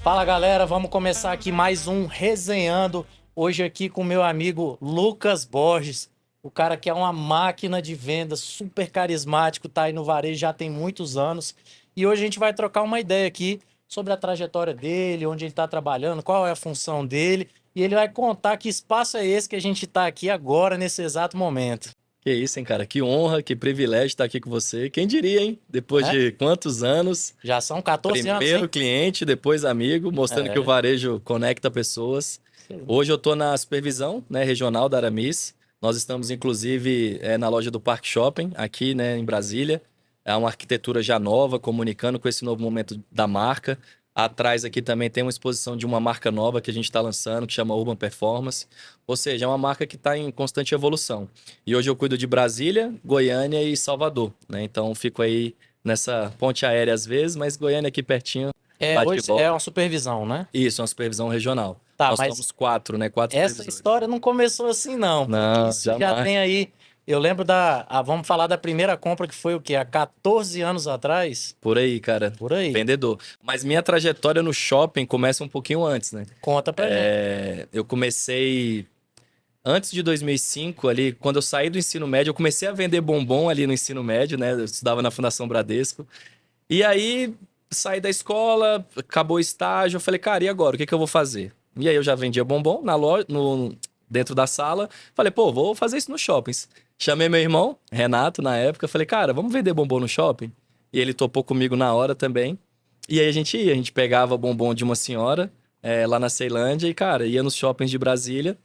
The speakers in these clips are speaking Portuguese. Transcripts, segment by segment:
Fala galera, vamos começar aqui mais um Resenhando. Hoje aqui com meu amigo Lucas Borges, o cara que é uma máquina de venda, super carismático, tá aí no varejo já tem muitos anos. E hoje a gente vai trocar uma ideia aqui sobre a trajetória dele, onde ele está trabalhando, qual é a função dele. E ele vai contar que espaço é esse que a gente está aqui agora, nesse exato momento. Que isso, hein, cara? Que honra, que privilégio estar aqui com você. Quem diria, hein? Depois Né? de quantos anos, Já são 14 anos, hein? primeiro cliente, depois amigo, mostrando que o É. varejo conecta pessoas. Hoje eu estou na supervisão, né, regional da Aramis. Nós estamos, inclusive, na loja do Parque Shopping, aqui, né, em Brasília. É uma arquitetura já nova, comunicando com esse novo momento da marca. Atrás aqui também tem uma exposição de uma marca nova que a gente está lançando, que chama Urban Performance. Ou seja, é uma marca que está em constante evolução. E hoje eu cuido de Brasília, Goiânia e Salvador, né? Então fico aí nessa ponte aérea às vezes, mas Goiânia aqui pertinho, bate e Hoje é volta. uma supervisão, né? Isso, uma supervisão regional. Tá, Nós mas somos quatro, né? Quatro essa supervisores. história não começou assim, não, porque Não, isso já jamais. tem aí. Eu lembro vamos falar da primeira compra que foi o quê? Há 14 anos atrás? Por aí, cara. Por aí. Vendedor. Mas minha trajetória no shopping começa um pouquinho antes, né? Conta pra gente. Eu comecei antes de 2005, ali, quando eu saí do ensino médio, eu comecei a vender bombom ali no ensino médio, né? Eu estudava na Fundação Bradesco. E aí, saí da escola, acabou o estágio, eu falei, cara, e agora? O que que eu vou fazer? E aí eu já vendia bombom na loja, dentro da sala. Falei, pô, vou fazer isso nos shoppings. Chamei meu irmão, Renato, na época. Falei, cara, vamos vender bombom no shopping? E ele topou comigo na hora também. E aí a gente ia, a gente pegava bombom de uma senhora lá na Ceilândia e, cara, ia nos shoppings de Brasília.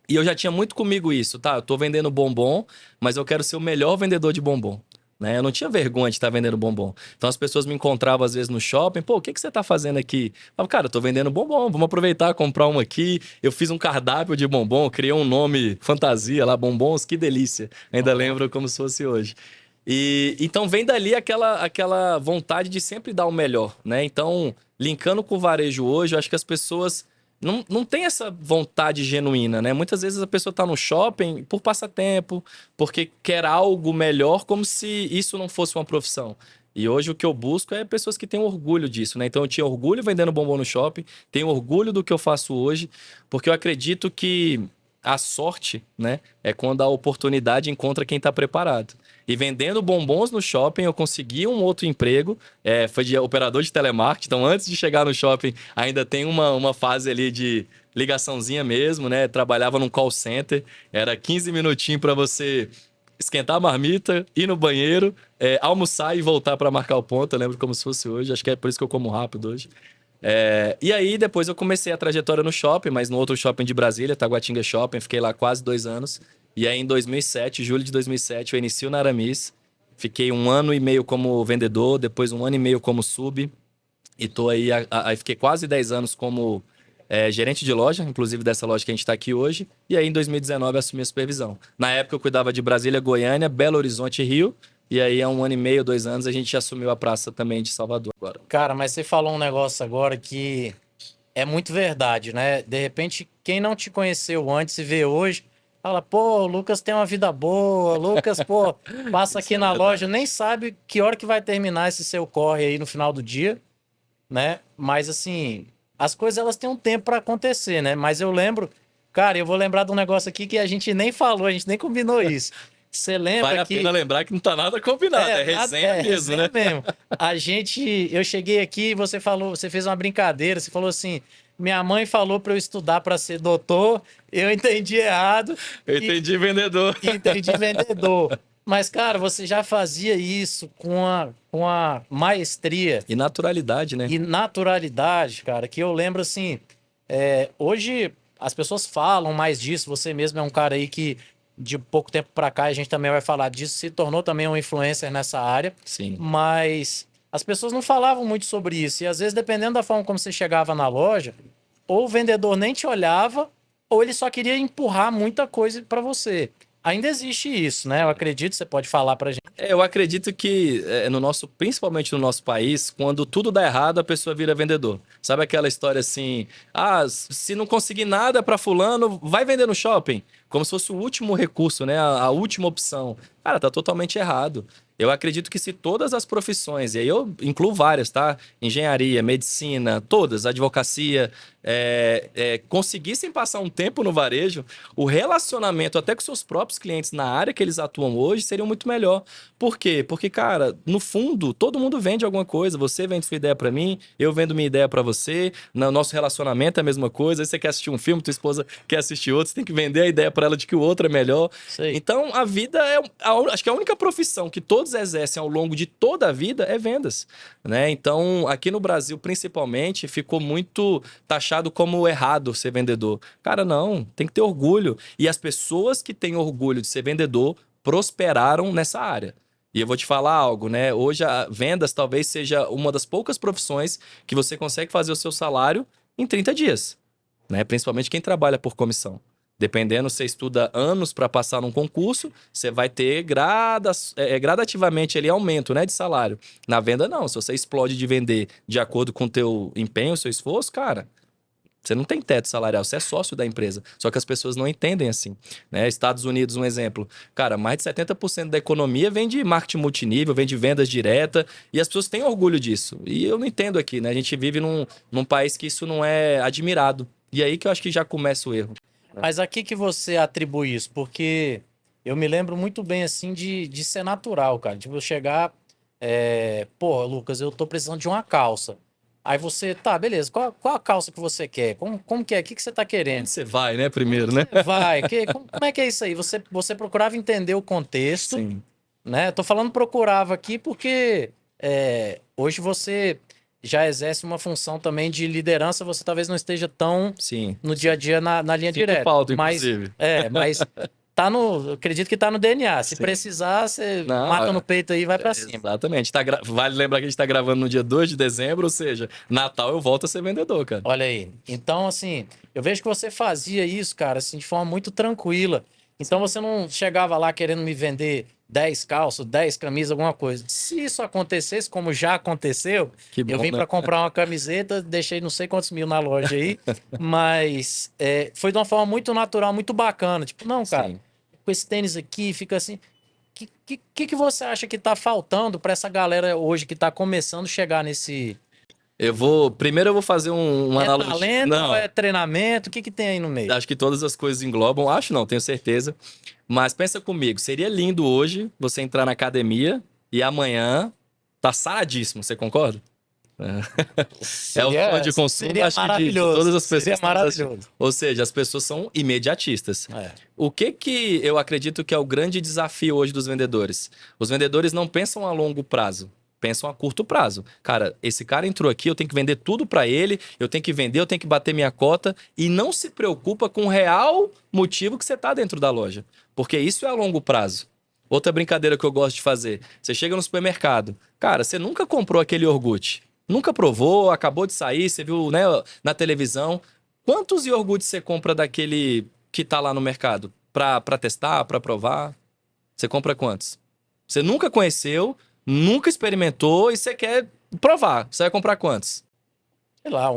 E eu já tinha muito comigo isso, tá? Eu tô vendendo bombom, mas eu quero ser o melhor vendedor de bombom. Né? Eu não tinha vergonha de estar vendendo bombom. Então as pessoas me encontravam às vezes no shopping, pô, o que que você tá fazendo aqui? Eu falava, cara, eu tô vendendo bombom, vamos aproveitar, comprar um aqui. Eu fiz um cardápio de bombom, criei um nome fantasia lá, bombons, que delícia. Ainda Ó, lembro como se fosse hoje. E então vem dali aquela vontade de sempre dar o melhor, né? Então, linkando com o varejo hoje, eu acho que as pessoas não têm essa vontade genuína, né? Muitas vezes a pessoa tá no shopping por passatempo, porque quer algo melhor, como se isso não fosse uma profissão. E hoje o que eu busco é pessoas que têm orgulho disso, né? Então eu tinha orgulho vendendo bombom no shopping, tenho orgulho do que eu faço hoje, porque eu acredito que a sorte, né, é quando a oportunidade encontra quem está preparado. E vendendo bombons no shopping, eu consegui um outro emprego, foi de operador de telemarketing. Então, antes de chegar no shopping, ainda tem uma fase ali de ligaçãozinha mesmo, né? Trabalhava num call center, era 15 minutinhos para você esquentar a marmita, ir no banheiro, almoçar e voltar para marcar o ponto. Eu lembro como se fosse hoje, acho que é por isso que eu como rápido hoje. E aí, depois eu comecei a trajetória no shopping, mas no outro shopping de Brasília, Taguatinga Shopping, fiquei lá quase 2 anos. E aí, em 2007, julho de 2007, eu inicio na Aramis. Fiquei 1 ano e meio como vendedor, depois 1 ano e meio como sub. E tô aí fiquei quase 10 anos como gerente de loja, inclusive dessa loja que a gente está aqui hoje. E aí, em 2019, assumi a supervisão. Na época, eu cuidava de Brasília, Goiânia, Belo Horizonte e Rio. E aí, há 1 ano e meio, 2 anos, a gente assumiu a praça também de Salvador agora. cara, mas você falou um negócio agora que é muito verdade, né? De repente, quem não te conheceu antes e vê hoje, fala, pô, o Lucas tem uma vida boa, o Lucas, pô, passa Isso aqui é na loja, verdade. nem sabe que hora que vai terminar esse seu corre aí no final do dia, né? Mas assim, as coisas elas têm um tempo para acontecer, né? Mas eu lembro, cara, eu vou lembrar de um negócio aqui que a gente nem falou, a gente nem combinou isso. Você lembra Vale a pena que lembrar que não tá nada combinado, é resenha mesmo, resenha né? mesmo. Eu cheguei aqui, você falou, você fez uma brincadeira, você falou assim, minha mãe falou para eu estudar para ser doutor, eu entendi errado Eu e, entendi vendedor. e entendi vendedor. Mas, cara, você já fazia isso com a maestria E naturalidade, né? e naturalidade, cara, que eu lembro assim, hoje as pessoas falam mais disso, você mesmo é um cara aí que de pouco tempo pra cá a gente também vai falar disso, se tornou também um influencer nessa área, Sim. mas as pessoas não falavam muito sobre isso, e às vezes dependendo da forma como você chegava na loja, ou o vendedor nem te olhava, ou ele só queria empurrar muita coisa pra você. Ainda existe isso, né? Eu acredito, você pode falar pra gente. Eu acredito que principalmente no nosso país, quando tudo dá errado, a pessoa vira vendedor. Sabe aquela história assim: ah, se não conseguir nada pra fulano, vai vender no shopping. como se fosse o último recurso, né? A última opção. Cara, tá totalmente errado. Eu acredito que se todas as profissões, e aí eu incluo várias, tá? Engenharia, medicina, todas, advocacia, conseguissem passar um tempo no varejo, o relacionamento até com seus próprios clientes na área que eles atuam hoje seria muito melhor. Por quê? Porque, cara, no fundo, todo mundo vende alguma coisa. Você vende sua ideia pra mim, eu vendo minha ideia pra você. No nosso relacionamento é a mesma coisa. Aí você quer assistir um filme, tua esposa quer assistir outro, você tem que vender a ideia pra ela de que o outro é melhor. Sei. Então, a vida acho que a única profissão que todos exercem ao longo de toda a vida é vendas, né? Então, aqui no Brasil, principalmente, ficou muito taxado como errado ser vendedor. Cara, não, tem que ter orgulho. E as pessoas que têm orgulho de ser vendedor prosperaram nessa área. E eu vou te falar algo, né? Hoje, vendas talvez seja uma das poucas profissões que você consegue fazer o seu salário em 30 dias, né? Principalmente quem trabalha por comissão. Dependendo, você estuda anos para passar num concurso, você vai ter gradativamente ali aumento, né, de salário. Na venda, não. Se você explode de vender de acordo com o teu empenho, o seu esforço, cara, você não tem teto salarial, você é sócio da empresa. Só que as pessoas não entendem assim, né? Estados Unidos, um exemplo. Cara, mais de 70% da economia vem de marketing multinível, vem de vendas direta, e as pessoas têm orgulho disso. E eu não entendo aqui, né? A gente vive num país que isso não é admirado. E aí que eu acho que já começa o erro. Mas a que você atribui isso? Porque eu me lembro muito bem, assim, de ser natural, cara. Tipo, eu chegar, pô, Lucas, eu tô precisando de uma calça. Aí você, tá, beleza, qual a calça que você quer? Como que é? O que você tá querendo? Você vai, né, primeiro, né? Vai, como é que é isso aí? Você procurava entender o contexto, Sim, né? Eu tô falando procurava aqui porque hoje você já exerce uma função também de liderança, você talvez não esteja tão sim. no dia a dia na linha Sinto direta. falta, Mas, inclusive. mas eu acredito que tá no DNA. Se Sim. precisar, você Não, mata no peito aí e vai pra cima. exatamente. Vale lembrar que a gente tá gravando no dia 2 de dezembro, ou seja, Natal eu volto a ser vendedor, cara. Olha aí. Então, assim, eu vejo que você fazia isso, cara, assim, de forma muito tranquila. Então você não chegava lá querendo me vender 10 calças, 10 camisas, alguma coisa. Se isso acontecesse, como já aconteceu, Que eu bom, vim né? para comprar uma camiseta, deixei não sei quantos mil na loja aí, mas foi de uma forma muito natural, muito bacana. Tipo, não, cara, Sim. com esse tênis aqui, fica assim. O que você acha que tá faltando para essa galera hoje que tá começando a chegar nesse. Primeiro eu vou fazer uma É analogia. talento ou Não, é treinamento? O que tem aí no meio? acho que todas as coisas englobam. Acho não, tenho certeza. Mas pensa comigo, seria lindo hoje você entrar na academia e amanhã tá saradíssimo, você concorda? É o sonho de consumo, Seria acho que de maravilhoso. todas as pessoas Seria que estão nos assistindo. maravilhoso. Ou seja, as pessoas são imediatistas. É. O que eu acredito que é o grande desafio hoje dos vendedores? Os vendedores não pensam a longo prazo, pensam a curto prazo. Cara, esse cara entrou aqui, eu tenho que vender tudo para ele, eu tenho que vender, eu tenho que bater minha cota e não se preocupa com o real motivo que você está dentro da loja, porque isso é a longo prazo. Outra brincadeira que eu gosto de fazer, você chega no supermercado, cara, você nunca comprou aquele iogurte, nunca provou, acabou de sair, você viu, né, na televisão. Quantos iogurtes você compra daquele que tá lá no mercado? Pra testar, pra provar? Você compra quantos? Você nunca conheceu, nunca experimentou e você quer provar. Você vai comprar quantos? Sei lá,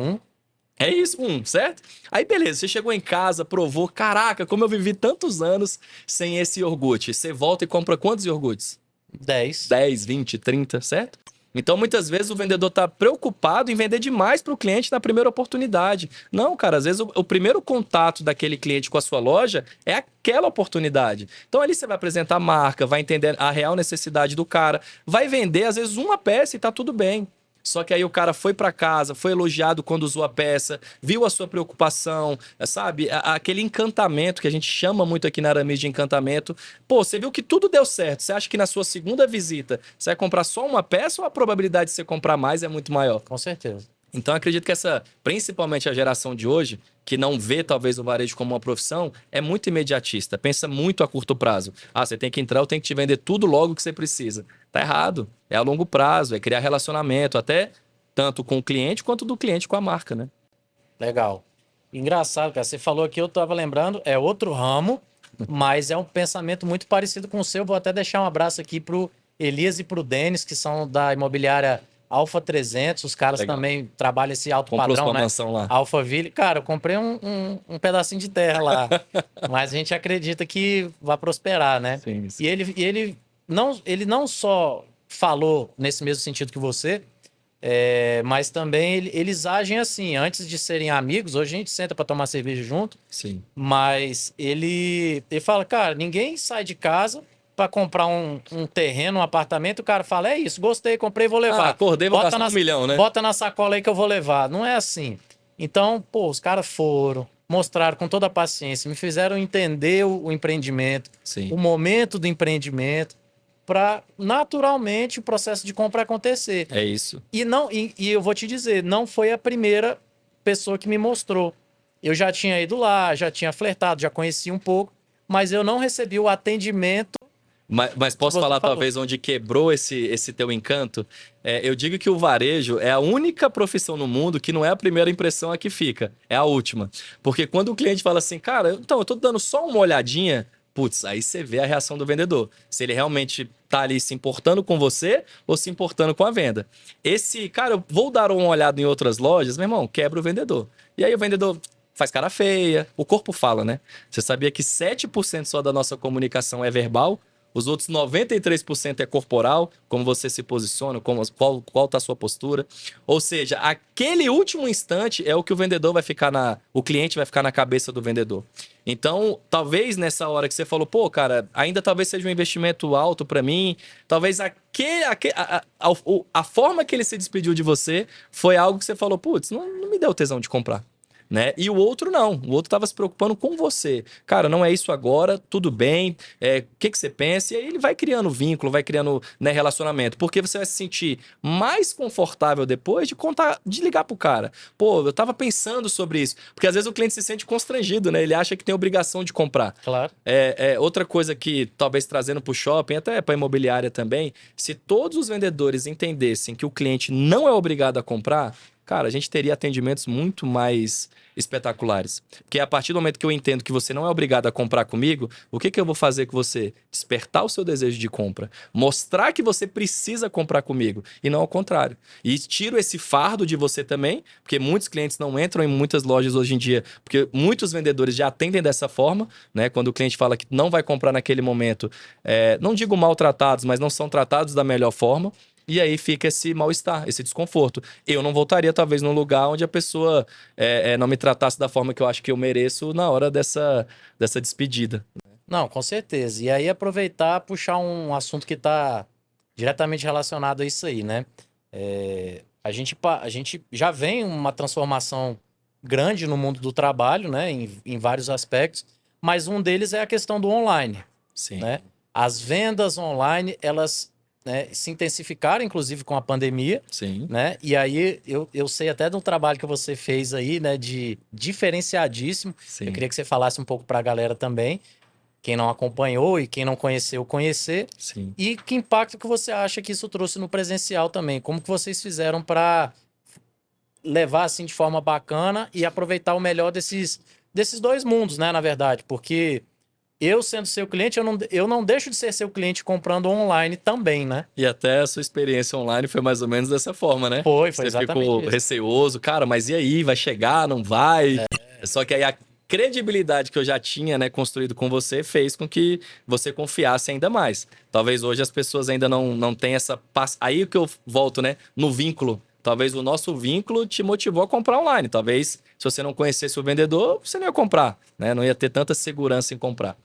É isso, certo? Aí beleza, você chegou em casa, provou. Caraca, como eu vivi tantos anos sem esse iogurte. Você volta e compra quantos iogurtes? 10. 10, 20, 30, certo? Então, muitas vezes o vendedor está preocupado em vender demais para o cliente na primeira oportunidade. Não, cara, às vezes o primeiro contato daquele cliente com a sua loja é aquela oportunidade. Então, ali você vai apresentar a marca, vai entender a real necessidade do cara, vai vender, às vezes, uma peça e tá tudo bem. Só que aí o cara foi para casa, foi elogiado quando usou a peça, viu a sua preocupação, sabe? Aquele encantamento que a gente chama muito aqui na Aramis de encantamento. Pô, você viu que tudo deu certo. Você acha que na sua segunda visita você vai comprar só uma peça ou a probabilidade de você comprar mais é muito maior? Com certeza. Então, eu acredito que principalmente a geração de hoje, que não vê talvez o varejo como uma profissão, é muito imediatista, pensa muito a curto prazo. Ah, você tem que entrar, eu tenho que te vender tudo logo que você precisa. Tá errado. É a longo prazo, é criar relacionamento, até tanto com o cliente quanto do cliente com a marca, né? Legal. Engraçado, cara. Você falou aqui, eu tava lembrando, é outro ramo, mas é um pensamento muito parecido com o seu. Vou até deixar um abraço aqui pro Elias e pro Denis, que são da imobiliária Alfa 300, os caras Legal. também trabalham esse alto Comprou padrão, sua né? mansão lá. Alphaville. Cara, eu comprei um pedacinho de terra lá, mas a gente acredita que vai prosperar, né? Sim, sim. E ele não só falou nesse mesmo sentido que você, mas também eles agem assim. Antes de serem amigos, hoje a gente senta para tomar cerveja junto, Sim. mas ele fala, cara, ninguém sai de casa para comprar um terreno, um apartamento, o cara fala, é isso, gostei, comprei, vou levar. Acordei, vou gastar $1 milhão, né? Bota na sacola aí que eu vou levar. Não é assim. Então, pô, os caras foram, mostraram com toda a paciência, me fizeram entender o empreendimento, Sim. o momento do empreendimento, para naturalmente o processo de compra acontecer. É isso. E eu vou te dizer, não foi a primeira pessoa que me mostrou. Eu já tinha ido lá, já tinha flertado, já conhecia um pouco, mas eu não recebi o atendimento. Mas posso você falar, falou. talvez, onde quebrou esse teu encanto? Eu digo que o varejo é a única profissão no mundo que não é a primeira impressão a que fica, é a última. Porque quando o cliente fala assim, cara, então, eu tô dando só uma olhadinha, putz, aí você vê a reação do vendedor. Se ele realmente tá ali se importando com você ou se importando com a venda. Cara, eu vou dar uma olhada em outras lojas, meu irmão, quebra o vendedor. E aí o vendedor faz cara feia, o corpo fala, né? Você sabia que 7% só da nossa comunicação é verbal? Os outros 93% é corporal, como você se posiciona, qual tá a sua postura. Ou seja, aquele último instante é o que o vendedor vai ficar o cliente vai ficar na cabeça do vendedor. Então, talvez nessa hora que você falou, pô, cara, ainda talvez seja um investimento alto para mim, talvez a forma que ele se despediu de você foi algo que você falou, putz, não me deu tesão de comprar. Né? E o outro não, o outro estava se preocupando com você. Cara, não é isso agora, tudo bem, o que você pensa? E aí ele vai criando vínculo, vai criando, né, relacionamento, porque você vai se sentir mais confortável depois de ligar pro cara. Pô, eu tava pensando sobre isso, porque às vezes o cliente se sente constrangido, né? Ele acha que tem obrigação de comprar. Claro. Outra coisa que, talvez trazendo pro shopping, até pra imobiliária também, se todos os vendedores entendessem que o cliente não é obrigado a comprar, cara, a gente teria atendimentos muito mais espetaculares. Porque a partir do momento que eu entendo que você não é obrigado a comprar comigo, o que eu vou fazer com você? Despertar o seu desejo de compra. Mostrar que você precisa comprar comigo. E não ao contrário. E tiro esse fardo de você também, porque muitos clientes não entram em muitas lojas hoje em dia, porque muitos vendedores já atendem dessa forma, né? Quando o cliente fala que não vai comprar naquele momento, não digo maltratados, mas não são tratados da melhor forma. E aí fica esse mal-estar, esse desconforto. Eu não voltaria, talvez, num lugar onde a pessoa não me tratasse da forma que eu acho que eu mereço na hora dessa despedida. Não, com certeza. E aí aproveitar, puxar um assunto que está diretamente relacionado a isso aí, né? A gente já vem uma transformação grande no mundo do trabalho, né? Em vários aspectos, mas um deles é a questão do online, Sim. né? As vendas online, elas, né, se intensificaram, inclusive com a pandemia, Sim. né? E aí eu sei até do trabalho que você fez aí, né? De diferenciadíssimo. Sim. Eu queria que você falasse um pouco para a galera também, quem não acompanhou e quem não conheceu, conhecer. Sim. E que impacto que você acha que isso trouxe no presencial também? Como que vocês fizeram para levar assim de forma bacana e aproveitar o melhor desses dois mundos, né? Na verdade, porque eu sendo seu cliente, eu não deixo de ser seu cliente comprando online também, né? E até a sua experiência online foi mais ou menos dessa forma, né? Foi Você exatamente ficou isso. receoso, cara, mas e aí? Vai chegar? Não vai? Só que aí a credibilidade que eu já tinha, né, construído com você fez com que você confiasse ainda mais. Talvez hoje as pessoas ainda não tenham essa... Aí que eu volto, né, no vínculo. Talvez o nosso vínculo te motivou a comprar online. Talvez, se você não conhecesse o vendedor, você não ia comprar, né? Não ia ter tanta segurança em comprar.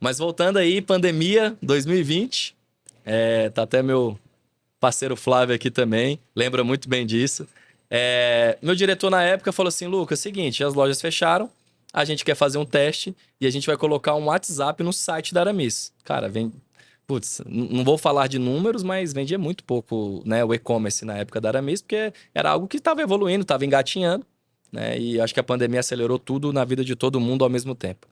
Mas voltando aí, pandemia 2020, tá até meu parceiro Flávio aqui também, lembra muito bem disso. Meu diretor na época falou assim, Lucas, seguinte, as lojas fecharam, a gente quer fazer um teste e a gente vai colocar um WhatsApp no site da Aramis. Cara, putz, não vou falar de números, mas vendia muito pouco, né, o e-commerce na época da Aramis, porque era algo que estava evoluindo, estava engatinhando, né, e acho que a pandemia acelerou tudo na vida de todo mundo ao mesmo tempo.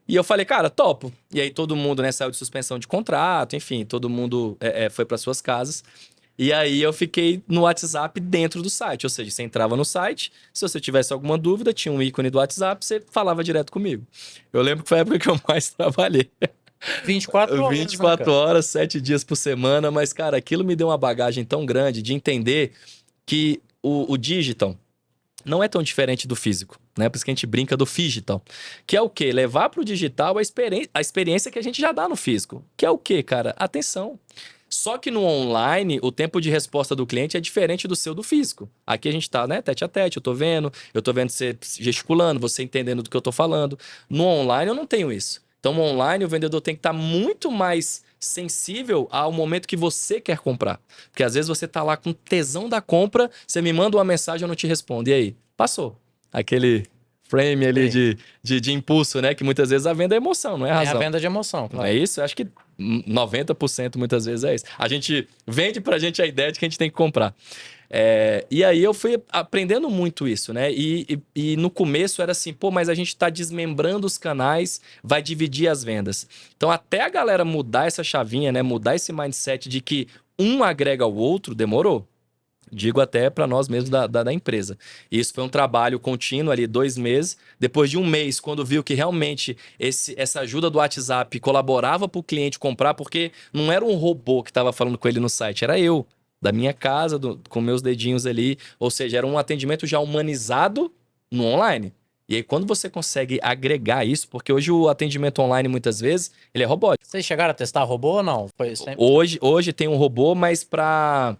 E eu falei, cara, topo. E aí todo mundo, né, saiu de suspensão de contrato, enfim, todo mundo foi para suas casas. E aí eu fiquei no WhatsApp dentro do site, ou seja, você entrava no site, se você tivesse alguma dúvida, tinha um ícone do WhatsApp, você falava direto comigo. Eu lembro que foi a época que eu mais trabalhei. 24 horas, né, 24 cara? horas, 7 dias por semana, mas, cara, aquilo me deu uma bagagem tão grande de entender que o digital não é tão diferente do físico, né? Por isso que a gente brinca do digital. Que é o quê? Levar para o digital a experiência que a gente já dá no físico. Que é o quê, cara? Atenção. Só que no online, o tempo de resposta do cliente é diferente do seu do físico. Aqui a gente tá, né, tete a tete, eu tô vendo você gesticulando, você entendendo do que eu tô falando. No online eu não tenho isso. Então, no online, o vendedor tem que estar muito mais sensível ao momento que você quer comprar. Porque às vezes você tá lá com tesão da compra, você me manda uma mensagem, eu não te respondo. E aí? Passou. Aquele frame ali Sim. de impulso, né? Que muitas vezes a venda é emoção, não é É a razão. venda de emoção, Não é claro. isso? Eu acho que 90% muitas vezes é isso. A gente vende pra gente a ideia de que a gente tem que comprar. E aí eu fui aprendendo muito isso, né? E no começo era assim, pô, mas a gente tá desmembrando os canais, vai dividir as vendas. Então até a galera mudar essa chavinha, né? Mudar esse mindset de que um agrega ao outro, demorou. Digo até para nós mesmos da empresa. Isso foi um trabalho contínuo ali, 2 meses. Depois de um mês, quando viu que realmente essa ajuda do WhatsApp colaborava para o cliente comprar, porque não era um robô que estava falando com ele no site, era eu, da minha casa, com meus dedinhos ali. Ou seja, era um atendimento já humanizado no online. E aí, quando você consegue agregar isso, porque hoje o atendimento online, muitas vezes, ele é robótico. Vocês chegaram a testar robô ou não? Foi sempre... Hoje tem um robô, mas para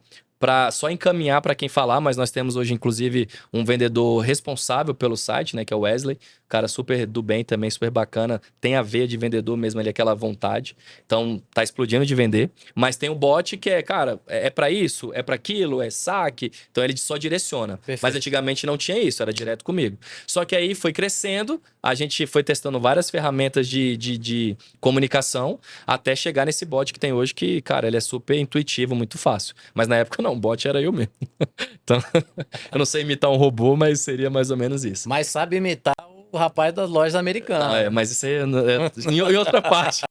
só encaminhar para quem falar, mas nós temos hoje, inclusive, um vendedor responsável pelo site, né? Que é o Wesley. Cara super do bem também, super bacana. Tem a veia de vendedor mesmo ali, aquela vontade. Então, tá explodindo de vender. Mas tem o bot que é, cara, é para isso, é para aquilo, é saque. Então, ele só direciona. Mas Perfeito. antigamente não tinha isso, era direto comigo. Só que aí foi crescendo, a gente foi testando várias ferramentas de comunicação até chegar nesse bot que tem hoje, que, cara, ele é super intuitivo, muito fácil. Mas na época não, o bot era eu mesmo. Então, eu não sei imitar um robô, mas seria mais ou menos isso. Mas sabe imitar o rapaz das lojas americanas. Mas isso aí em outra parte.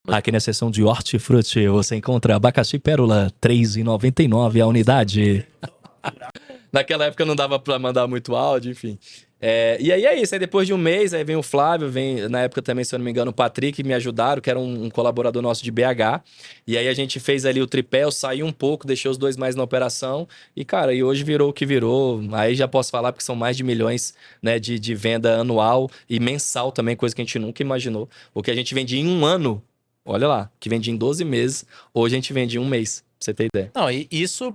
Aqui na seção de hortifruti você encontra abacaxi pérola, R$ 3,99 a unidade. Naquela época não dava pra mandar muito áudio, enfim. E aí é isso. Aí depois de um mês, aí vem o Flávio, vem, na época também, se eu não me engano, o Patrick, me ajudaram, que era um colaborador nosso de BH. E aí a gente fez ali o tripé, eu saí um pouco, deixei os dois mais na operação. E, cara, e hoje virou o que virou. Aí já posso falar, porque são mais de milhões, né, de venda anual e mensal também, coisa que a gente nunca imaginou. O que a gente vendia em um ano, olha lá, que vendia em 12 meses, hoje a gente vende em um mês, pra você ter ideia. Não, e isso,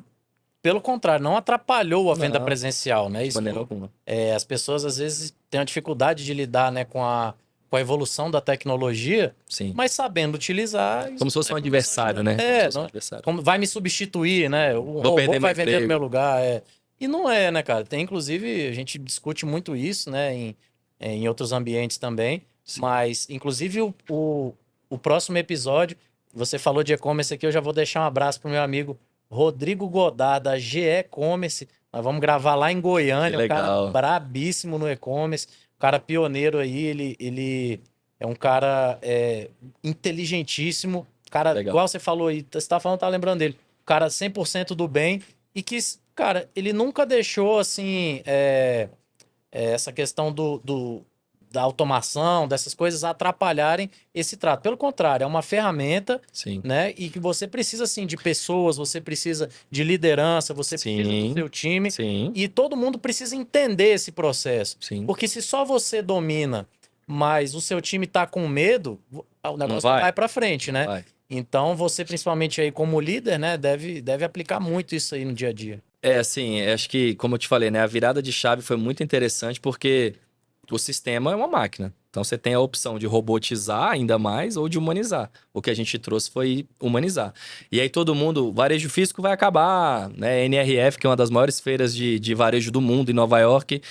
pelo contrário, não atrapalhou a venda Não, presencial, né? de Isso, maneira alguma. as pessoas às vezes têm a dificuldade de lidar, né, com a evolução da tecnologia, Sim. mas sabendo utilizar. Como se fosse um adversário, né? Como se fosse um adversário. Como vai me substituir, né? O Vou robô perder vai meu vender no emprego. meu lugar. E não é, né, cara? Tem, inclusive, a gente discute muito isso, né, em outros ambientes também. Sim. Mas, inclusive, o próximo episódio, você falou de e-commerce aqui, eu já vou deixar um abraço pro meu amigo Rodrigo Godard, da GE E-commerce. Nós vamos gravar lá em Goiânia, Que um cara legal. brabíssimo no e-commerce, um cara pioneiro aí, ele é um cara inteligentíssimo, cara, Legal. igual você falou aí, você tá falando, tá lembrando dele, cara 100% do bem, e que, cara, ele nunca deixou, assim, essa questão da automação, dessas coisas atrapalharem esse trato. Pelo contrário, é uma ferramenta, Sim. né? E que você precisa, assim, de pessoas, você precisa de liderança, você precisa do Sim. seu time. Sim. E todo mundo precisa entender esse processo. Sim. Porque se só você domina, mas o seu time tá com medo, o negócio vai. vai para frente, né? Vai. Então, você, principalmente aí como líder, né, deve aplicar muito isso aí no dia a dia. Assim, acho que, como eu te falei, né, a virada de chave foi muito interessante porque o sistema é uma máquina. Então você tem a opção de robotizar ainda mais ou de humanizar. O que a gente trouxe foi humanizar. E aí todo mundo, varejo físico vai acabar, né? NRF, que é uma das maiores feiras de varejo do mundo em Nova York,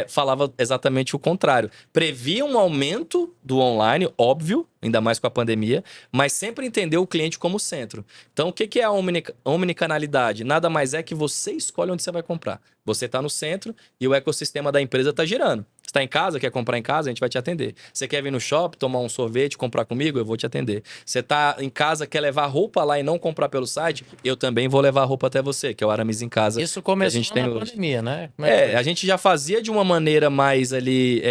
falava exatamente o contrário. Previa um aumento do online, óbvio, ainda mais com a pandemia, mas sempre entender o cliente como centro. Então, o que que é a omnicanalidade? Nada mais é que você escolhe onde você vai comprar. Você está no centro e o ecossistema da empresa está girando. Você está em casa, quer comprar em casa, a gente vai te atender. Você quer vir no shopping, tomar um sorvete, comprar comigo, eu vou te atender. Você está em casa, quer levar roupa lá e não comprar pelo site, eu também vou levar a roupa até você, que é o Aramis em Casa Isso que a começou gente tem na hoje. pandemia, né? Como é que foi? A gente já fazia de uma maneira mais ali,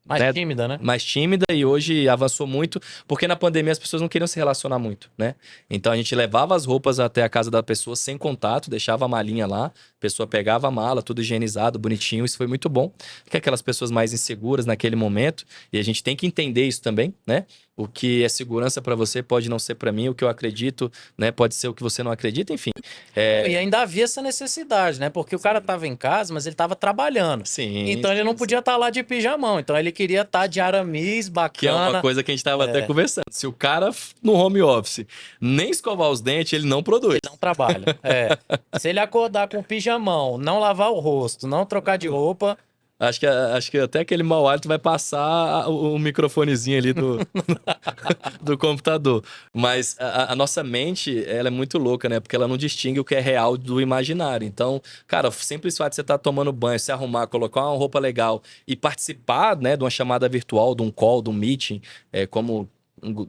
Mais né, tímida, né? mais tímida e hoje avançou muito, porque na pandemia as pessoas não queriam se relacionar muito, né? Então a gente levava as roupas até a casa da pessoa sem contato, deixava a malinha lá, a pessoa pegava a mala, tudo higienizado, bonitinho, isso foi muito bom. Porque aquelas pessoas mais inseguras naquele momento, e a gente tem que entender isso também, né? O que é segurança para você pode não ser para mim, o que eu acredito, né, pode ser o que você não acredita, enfim. E ainda havia essa necessidade, né? Porque o cara estava em casa, mas ele estava trabalhando. Sim, Então ele não sim, sim. podia estar lá de pijamão. Então ele queria estar de Aramis, Que é uma bacana. coisa que a gente estava até É, conversando. Se o cara no home office nem escovar os dentes, ele não produz. ele não trabalha. É. Se ele acordar com pijamão, não lavar o rosto, não trocar de roupa, Acho que até aquele mau hálito vai passar o microfonezinho ali do computador. Mas a nossa mente, ela é muito louca, né? Porque ela não distingue o que é real do imaginário. Então, cara, o simples fato de você estar tomando banho, se arrumar, colocar uma roupa legal e participar, né, de uma chamada virtual, de um call, de um meeting, como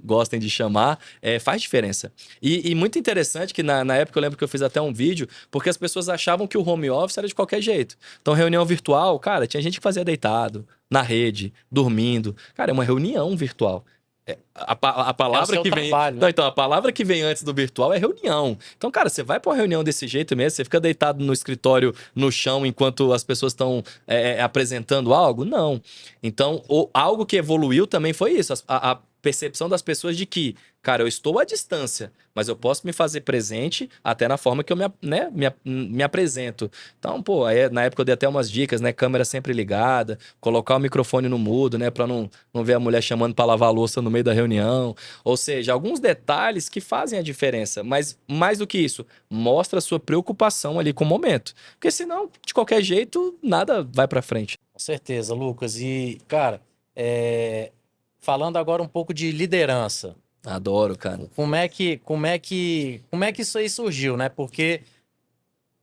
gostem de chamar, faz diferença. E muito interessante que na época eu lembro que eu fiz até um vídeo, porque as pessoas achavam que o home office era de qualquer jeito. Então, reunião virtual, cara, tinha gente que fazia deitado, na rede, dormindo. Cara, é uma reunião virtual. A é o palavra seu que vem. trabalho, Não, né? então, a palavra que vem antes do virtual é reunião. Então, cara, você vai pra uma reunião desse jeito mesmo, você fica deitado no escritório, no chão, enquanto as pessoas estão apresentando algo? Não. Então, algo que evoluiu também foi isso. A percepção das pessoas de que, cara, eu estou à distância, mas eu posso me fazer presente até na forma que eu me apresento. Então, pô, aí, na época eu dei até umas dicas, né? Câmera sempre ligada, colocar o microfone no mudo, né? Pra não ver a mulher chamando pra lavar a louça no meio da reunião. Ou seja, alguns detalhes que fazem a diferença. Mas, mais do que isso, mostra a sua preocupação ali com o momento. Porque senão, de qualquer jeito, nada vai pra frente. Com certeza, Lucas. E, cara, falando agora um pouco de liderança. Adoro, cara. Como é que isso aí surgiu, né? Porque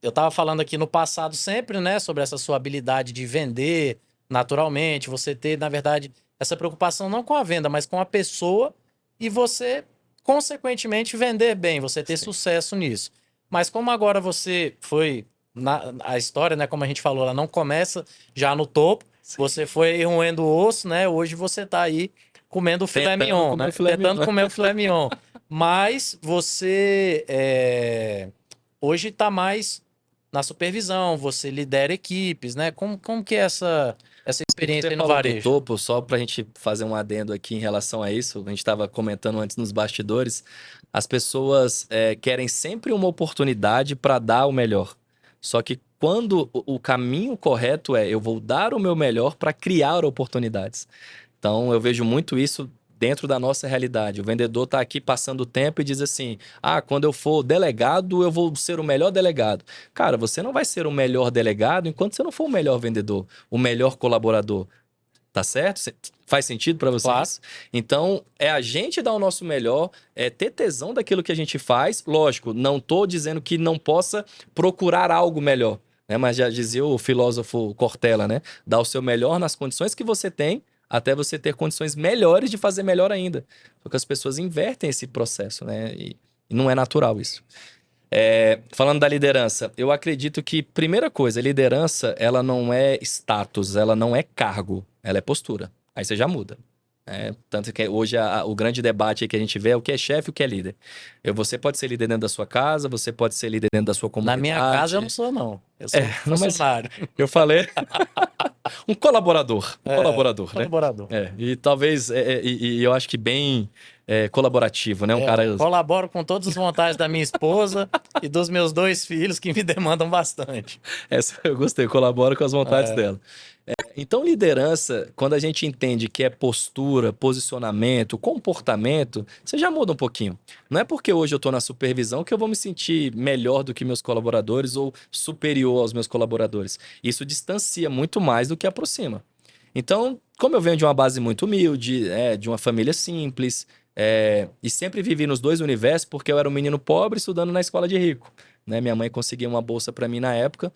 eu estava falando aqui no passado sempre, né, sobre essa sua habilidade de vender naturalmente, você ter, na verdade, essa preocupação não com a venda, mas com a pessoa e você, consequentemente, vender bem, você ter Sim. sucesso nisso. Mas como agora você foi a história, né, como a gente falou, ela não começa já no topo, Sim. você foi roendo o osso, né? Hoje você está aí comendo o filé Tentando mignon, comer né? o filé Tentando mignon. comer o filé mignon. Mas você hoje está mais na supervisão, você lidera equipes, né? Como que é essa experiência Você aí no falou do varejo? topo, só para a gente fazer um adendo aqui em relação a isso, a gente estava comentando antes nos bastidores, as pessoas querem sempre uma oportunidade para dar o melhor. Só que quando o caminho correto eu vou dar o meu melhor para criar oportunidades. Então, eu vejo muito isso dentro da nossa realidade. O vendedor está aqui passando o tempo e diz assim: ah, quando eu for delegado, eu vou ser o melhor delegado. Cara, você não vai ser o melhor delegado enquanto você não for o melhor vendedor, o melhor colaborador. Tá certo? Faz sentido para você Claro. isso? Então, é a gente dar o nosso melhor, é ter tesão daquilo que a gente faz. Lógico, não tô dizendo que não possa procurar algo melhor, né? Mas já dizia o filósofo Cortella, né? Dar o seu melhor nas condições que você tem, até você ter condições melhores de fazer melhor ainda. Porque as pessoas invertem esse processo, né? E não é natural isso. Falando da liderança, eu acredito que, primeira coisa, a liderança, ela não é status, ela não é cargo, ela é postura. Aí você já muda. Tanto que hoje o grande debate aí que a gente vê é o que é chefe e o que é líder. Você pode ser líder dentro da sua casa, você pode ser líder dentro da sua Na minha casa eu não comunidade. sou, não. Eu sou Não, mas funcionário. eu falei um colaborador. Um colaborador, né? Colaborador. E talvez, e eu acho que bem colaborativo, né? Um cara. Colaboro com todas as vontades da minha esposa e dos meus 2 filhos que me demandam bastante. Essa eu gostei, colabora com as vontades É, dela. Então, liderança, quando a gente entende que é postura, posicionamento, comportamento, você já muda um pouquinho. Não é porque hoje eu estou na supervisão que eu vou me sentir melhor do que meus colaboradores ou superior aos meus colaboradores. Isso distancia muito mais do que aproxima. Então, como eu venho de uma base muito humilde, de uma família simples, e sempre vivi nos dois universos porque eu era um menino pobre estudando na escola de rico, né? Minha mãe conseguia uma bolsa para mim na época.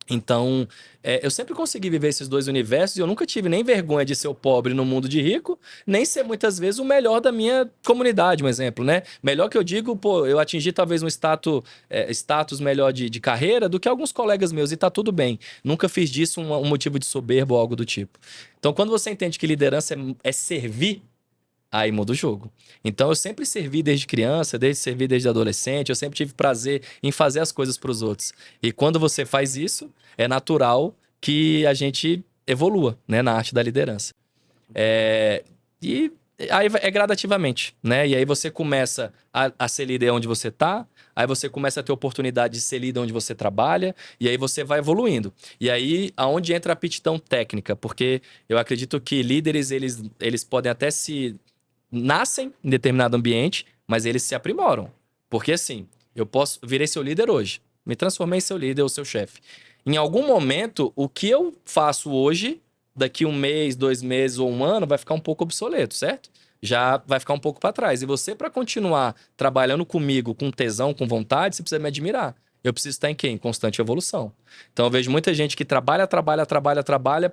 Então, eu sempre consegui viver esses dois universos e eu nunca tive nem vergonha de ser o pobre no mundo de rico, nem ser muitas vezes o melhor da minha comunidade, um exemplo, né? Melhor que eu digo, pô, eu atingi talvez um status melhor de carreira do que alguns colegas meus e tá tudo bem. Nunca fiz disso um motivo de soberba ou algo do tipo. Então, quando você entende que liderança é servir, aí muda o jogo. Então eu sempre servi desde criança, servi desde adolescente, eu sempre tive prazer em fazer as coisas para os outros. E quando você faz isso, é natural que a gente evolua, né, na arte da liderança. E aí é gradativamente, né? E aí você começa a ser líder onde você tá, aí você começa a ter oportunidade de ser líder onde você trabalha, e aí você vai evoluindo. E aí, aonde entra a aptidão técnica? Porque eu acredito que líderes, eles podem até nascem em determinado ambiente, mas eles se aprimoram. Porque assim, virei seu líder hoje, me transformei em seu líder ou seu chefe. Em algum momento, o que eu faço hoje, daqui um mês, 2 meses ou um ano, vai ficar um pouco obsoleto, certo? Já vai ficar um pouco para trás. E você, para continuar trabalhando comigo com tesão, com vontade, você precisa me admirar. Eu preciso estar em quê? Em constante evolução. Então eu vejo muita gente que trabalha,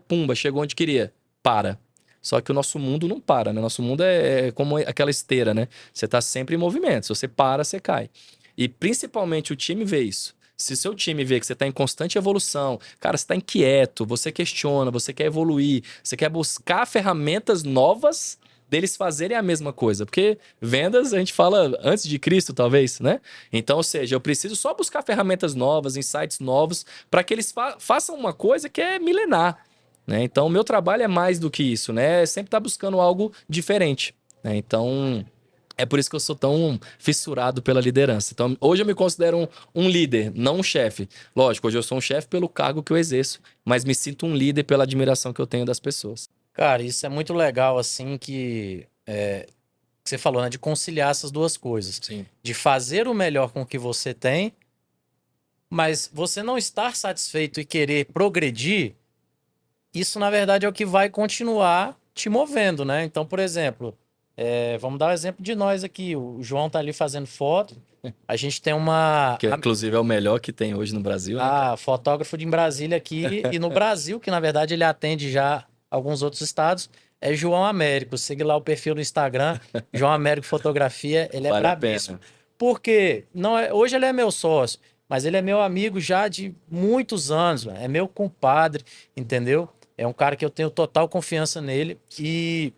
pumba, chegou onde queria. Para. Só que o nosso mundo não para, né? Nosso mundo é como aquela esteira, né? Você tá sempre em movimento. Se você para, você cai. E principalmente o time vê isso. Se seu time vê que você está em constante evolução, cara, você está inquieto, você questiona, você quer evoluir, você quer buscar ferramentas novas deles fazerem a mesma coisa. Porque vendas, a gente fala antes de Cristo, talvez, né? Então, ou seja, eu preciso só buscar ferramentas novas, insights novos, para que eles façam uma coisa que é milenar. Né? Então, o meu trabalho é mais do que isso, né? É sempre estar buscando algo diferente. Né? Então, é por isso que eu sou tão fissurado pela liderança. Então, hoje eu me considero um líder, não um chefe. Lógico, hoje eu sou um chefe pelo cargo que eu exerço, mas me sinto um líder pela admiração que eu tenho das pessoas. Cara, isso é muito legal, assim, que você falou, né? De conciliar essas duas coisas. Sim. De fazer o melhor com o que você tem, mas você não estar satisfeito e querer progredir, isso, na verdade, é o que vai continuar te movendo, né? Então, por exemplo, vamos dar o exemplo de nós aqui. O João tá ali fazendo foto. A gente tem Que, inclusive, é o melhor que tem hoje no Brasil, né? fotógrafo de Brasília aqui. E no Brasil, que na verdade ele atende já alguns outros estados, é João Américo. Segue lá o perfil no Instagram, João Américo Fotografia. Ele é Vale a brabíssimo. pena. Porque hoje ele é meu sócio, mas ele é meu amigo já de muitos anos, é meu compadre, entendeu? É um cara que eu tenho total confiança nele. E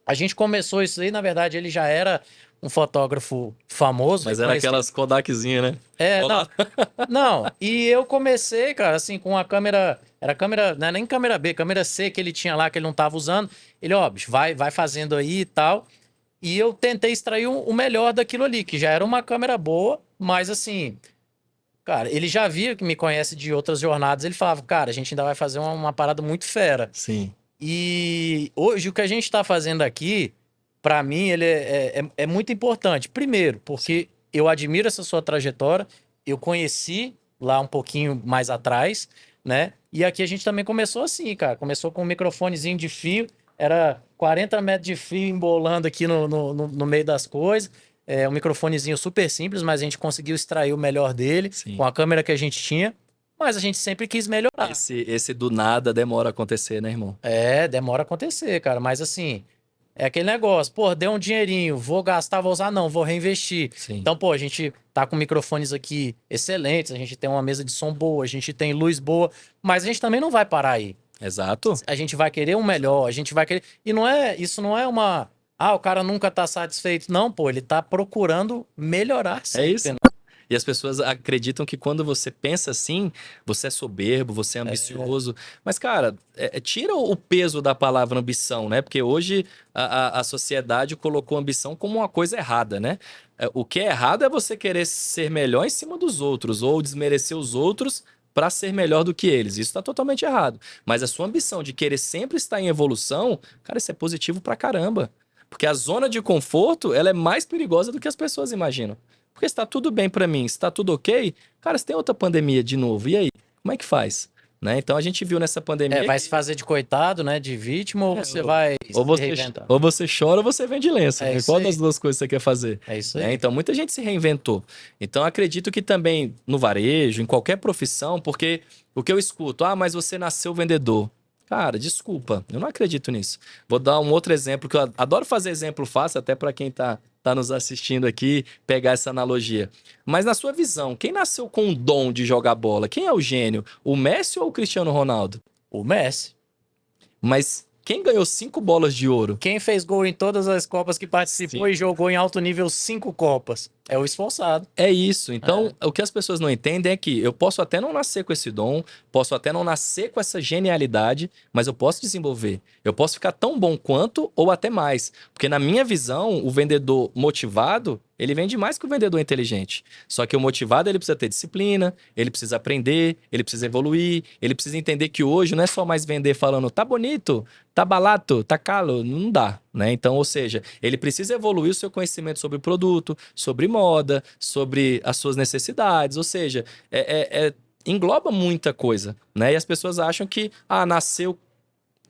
a gente começou isso aí, na verdade, ele já era um fotógrafo famoso. Mas era aquelas Kodakzinhas, né? Não. E eu comecei, cara, assim, com a câmera. Era câmera, não é nem câmera B, câmera C que ele tinha lá, que ele não tava usando. Ele, ó, bicho, vai fazendo aí e tal. E eu tentei extrair o melhor daquilo ali, que já era uma câmera boa, mas assim. Cara, ele já via que me conhece de outras jornadas, ele falava, cara, a gente ainda vai fazer uma parada muito fera. Sim. E hoje o que a gente está fazendo aqui, para mim, ele é muito importante. Primeiro, porque eu admiro essa sua trajetória, eu conheci lá um pouquinho mais atrás, né? E aqui a gente também começou assim, cara. Começou com um microfonezinho de fio, era 40 metros de fio embolando aqui no meio das coisas. Um microfonezinho super simples, mas a gente conseguiu extrair o melhor dele. Sim. Com a câmera que a gente tinha. Mas a gente sempre quis melhorar. Esse do nada demora a acontecer, né, irmão? Demora a acontecer, cara. Mas assim, é aquele negócio. Pô, deu um dinheirinho, vou gastar, vou usar, não, vou reinvestir. Sim. Então, pô, a gente tá com microfones aqui excelentes, a gente tem uma mesa de som boa, a gente tem luz boa, mas a gente também não vai parar aí. Exato. A gente vai querer um melhor, a gente vai querer... E isso não é uma... o cara nunca tá satisfeito. Não, pô, ele tá procurando melhorar sempre. É isso. E as pessoas acreditam que quando você pensa assim, você é soberbo, você é ambicioso. Mas, cara, tira o peso da palavra ambição, né? Porque hoje a sociedade colocou ambição como uma coisa errada, né? O que é errado é você querer ser melhor em cima dos outros ou desmerecer os outros para ser melhor do que eles. Isso está totalmente errado. Mas a sua ambição de querer sempre estar em evolução, cara, isso é positivo pra caramba. Porque a zona de conforto, ela é mais perigosa do que as pessoas imaginam. Porque se tá tudo bem para mim, se tá tudo ok, cara, se tem outra pandemia de novo, e aí? Como é que faz? né? Então a gente viu nessa pandemia. Vai se fazer de coitado, né? De vítima, ou você vai Ou se reinventar? você chora ou você vende lenço. É Né? isso Qual aí. das duas coisas você quer fazer? É isso Né? aí. Então muita gente se reinventou. Então acredito que também no varejo, em qualquer profissão, porque o que eu escuto, mas você nasceu vendedor. Cara, desculpa, eu não acredito nisso. Vou dar um outro exemplo, que eu adoro fazer exemplo fácil, até para quem tá nos assistindo aqui, pegar essa analogia. Mas na sua visão, quem nasceu com o dom de jogar bola? Quem é o gênio? O Messi ou o Cristiano Ronaldo? O Messi. Mas quem ganhou 5 bolas de ouro? Quem fez gol em todas as Copas que participou Sim. e jogou em alto nível 5 Copas? É o esforçado. É isso. Então, o que as pessoas não entendem é que eu posso até não nascer com esse dom, posso até não nascer com essa genialidade, mas eu posso desenvolver. Eu posso ficar tão bom quanto ou até mais. Porque na minha visão, o vendedor motivado, ele vende mais que o vendedor inteligente. Só que o motivado, ele precisa ter disciplina, ele precisa aprender, ele precisa evoluir, ele precisa entender que hoje não é só mais vender falando tá bonito, tá barato, tá caro, não dá, né? Então, ou seja, ele precisa evoluir o seu conhecimento sobre o produto, sobre moda, sobre as suas necessidades, ou seja, engloba muita coisa, né? E as pessoas acham que, nasceu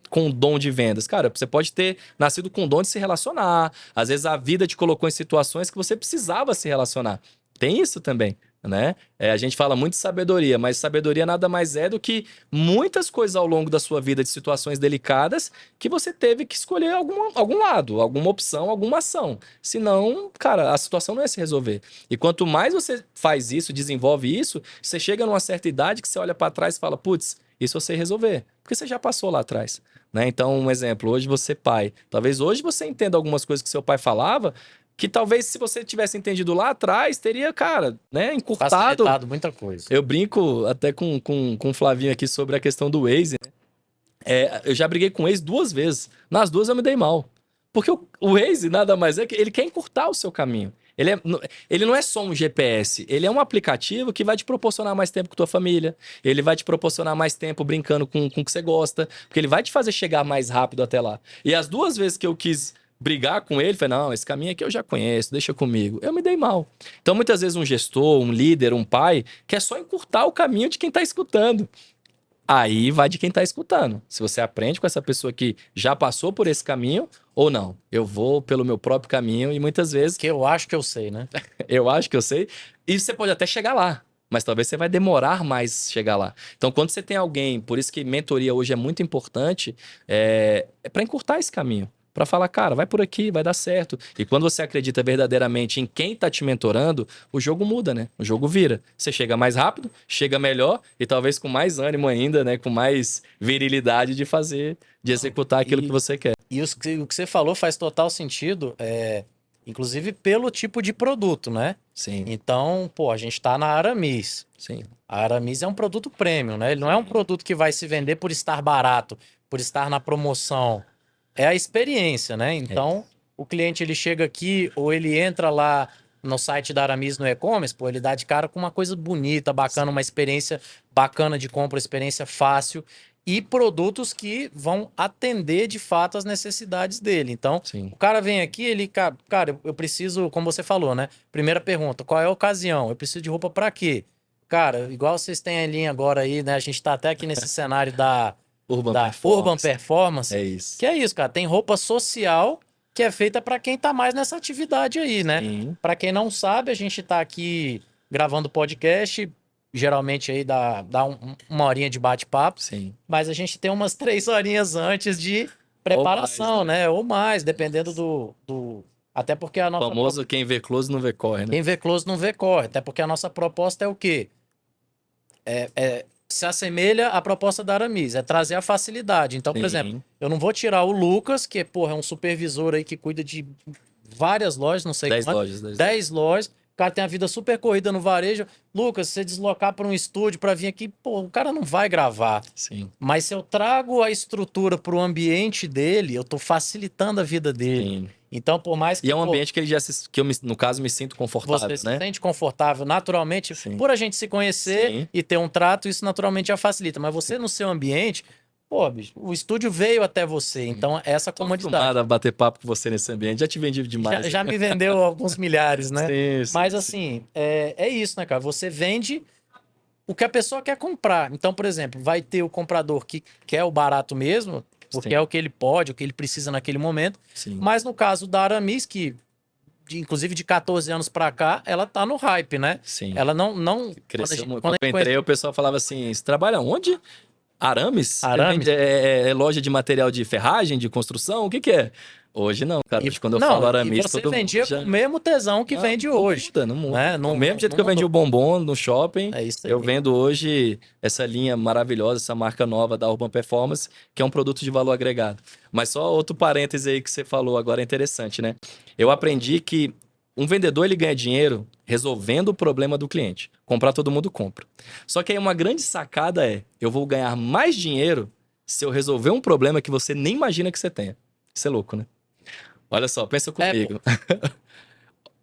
com dom de vendas. Cara, você pode ter nascido com dom de se relacionar. Às vezes a vida te colocou em situações que você precisava se relacionar. Tem isso também, né? A gente fala muito de sabedoria, mas sabedoria nada mais é do que muitas coisas ao longo da sua vida de situações delicadas que você teve que escolher algum lado, alguma opção, alguma ação. Senão, cara, a situação não ia se resolver. E quanto mais você faz isso, desenvolve isso, você chega numa certa idade que você olha para trás e fala, putz, isso eu sei resolver, porque você já passou lá atrás. Né? Então, um exemplo, hoje você pai, talvez hoje você entenda algumas coisas que seu pai falava, que talvez se você tivesse entendido lá atrás, teria, cara, né, encurtado. Facilitado muita coisa. Eu brinco até com o Flavinho aqui sobre a questão do Waze, né? Eu já briguei com o Waze 2 vezes. Nas 2 eu me dei mal. Porque o Waze nada mais é que ele quer encurtar o seu caminho. Ele não é só um GPS, ele é um aplicativo que vai te proporcionar mais tempo com tua família, ele vai te proporcionar mais tempo brincando com o que você gosta, porque ele vai te fazer chegar mais rápido até lá. E as 2 vezes que eu quis brigar com ele, falei, não, esse caminho aqui eu já conheço, deixa comigo. Eu me dei mal. Então, muitas vezes um gestor, um líder, um pai, quer só encurtar o caminho de quem está escutando. Aí vai de quem tá escutando. Se você aprende com essa pessoa que já passou por esse caminho ou não. Eu vou pelo meu próprio caminho e muitas vezes... Que eu acho que eu sei, né? eu acho que eu sei. E você pode até chegar lá. Mas talvez você vai demorar mais chegar lá. Então, quando você tem alguém... Por isso que mentoria hoje é muito importante. É para encurtar esse caminho. Para falar, cara, vai por aqui, vai dar certo. E quando você acredita verdadeiramente em quem tá te mentorando, o jogo muda, né? O jogo vira. Você chega mais rápido, chega melhor e talvez com mais ânimo ainda, né? Com mais virilidade de fazer, de executar aquilo que você quer. E o que você falou faz total sentido, inclusive pelo tipo de produto, né? Sim. Então, pô, a gente tá na Aramis. Sim. A Aramis é um produto premium, né? Ele não é um produto que vai se vender por estar barato, por estar na promoção. É a experiência, né? Então, o cliente ele chega aqui ou ele entra lá no site da Aramis no e-commerce, pô, ele dá de cara com uma coisa bonita, bacana, uma experiência bacana de compra, experiência fácil e produtos que vão atender de fato as necessidades dele. Então, Sim. o cara vem aqui, ele, cara, eu preciso, como você falou, né? Primeira pergunta, qual é a ocasião? Eu preciso de roupa para quê? Cara, igual vocês têm a linha agora aí, né? A gente tá até aqui nesse cenário da Urban Performance. É isso. Que é isso, cara. Tem roupa social que é feita para quem tá mais nessa atividade aí, né? Para quem não sabe, a gente tá aqui gravando podcast, geralmente aí dá uma horinha de bate-papo. Sim. Mas a gente tem umas 3 horinhas antes de preparação, mais, né? Ou mais, dependendo do... Até porque a nossa... O famoso quem vê close não vê corre, né? Quem vê close não vê corre. Até porque a nossa proposta é o quê? Se assemelha à proposta da Aramis, é trazer a facilidade. Então, por exemplo, eu não vou tirar o Lucas, que porra, é um supervisor aí que cuida de várias lojas, não sei 10 quantas. lojas. 10 lojas. O cara tem a vida super corrida no varejo. Lucas, se você deslocar para um estúdio para vir aqui, pô, o cara não vai gravar. Sim. Mas se eu trago a estrutura para o ambiente dele, eu tô facilitando a vida dele. Sim. Então, por mais que... E é um ambiente que ele já que eu, no caso, me sinto confortável, você né? se sente confortável naturalmente. Sim. Por a gente se conhecer Sim. e ter um trato, isso naturalmente já facilita. Mas você no seu ambiente, pô, bicho, o estúdio veio até você. Então, essa comodidade. Tô acostumado a bater papo com você nesse ambiente. Já te vendi demais. Já me vendeu alguns milhares, né? Sim, Mas assim, é isso, né, cara? Você vende o que a pessoa quer comprar. Então, por exemplo, vai ter o comprador que quer o barato mesmo, porque Sim. é o que ele pode, o que ele precisa naquele momento. Sim. Mas no caso da Aramis, que inclusive de 14 anos pra cá, ela tá no hype, né? Sim. Ela não Cresceu muito. quando Quando a eu gente entrei, conhece o pessoal falava assim: você trabalha onde? Arames? Você Aramis, vende, é loja de material de ferragem, de construção? O que que é? Hoje não, cara. e Hoje, quando eu não, falo e Aramis, você todo mundo vendia com já. o mesmo tesão que Não, vende não hoje, muda, não muda. né? Do mesmo jeito Não que eu vendi o mudou. bombom no shopping, É isso eu aí. vendo hoje essa linha maravilhosa, essa marca nova da Urban Performance, que é um produto de valor agregado. Mas só outro parêntese aí que você falou agora é interessante, né? Eu aprendi que um vendedor ele ganha dinheiro resolvendo o problema do cliente. Comprar todo mundo compra. Só que aí uma grande sacada é, eu vou ganhar mais dinheiro se eu resolver um problema que você nem imagina que você tenha. Isso é louco, né? Olha só, pensa É, pô. comigo.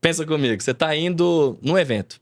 Pensa comigo, você está indo num evento.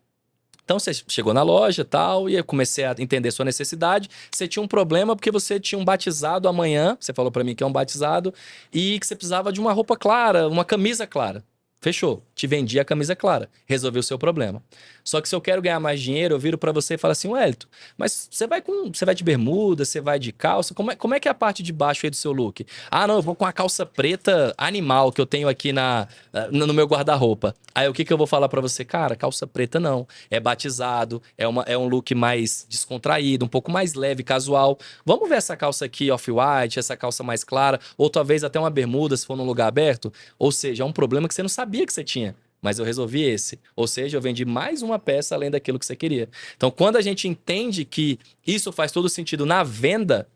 Então você chegou na loja e tal, e eu comecei a entender sua necessidade. Você tinha um problema porque você tinha um batizado amanhã, você falou para mim que é um batizado, e que você precisava de uma roupa clara, uma camisa clara. Fechou, te vendi a camisa clara, resolvi o seu problema. Só que se eu quero ganhar mais dinheiro, eu viro para você e falo assim, Wellington, mas você vai de bermuda, você vai de calça, como é que é a parte de baixo aí do seu look? Ah, não, eu vou com a calça preta animal que eu tenho aqui no meu guarda-roupa. Aí o que que eu vou falar para você? Cara, calça preta não, é batizado, é um look mais descontraído, um pouco mais leve, casual. Vamos ver essa calça aqui off-white, essa calça mais clara, ou talvez até uma bermuda se for num lugar aberto. Ou seja, é um problema que você não sabia que você tinha, mas eu resolvi esse. Ou seja, eu vendi mais uma peça além daquilo que você queria. Então, quando a gente entende que isso faz todo sentido na venda,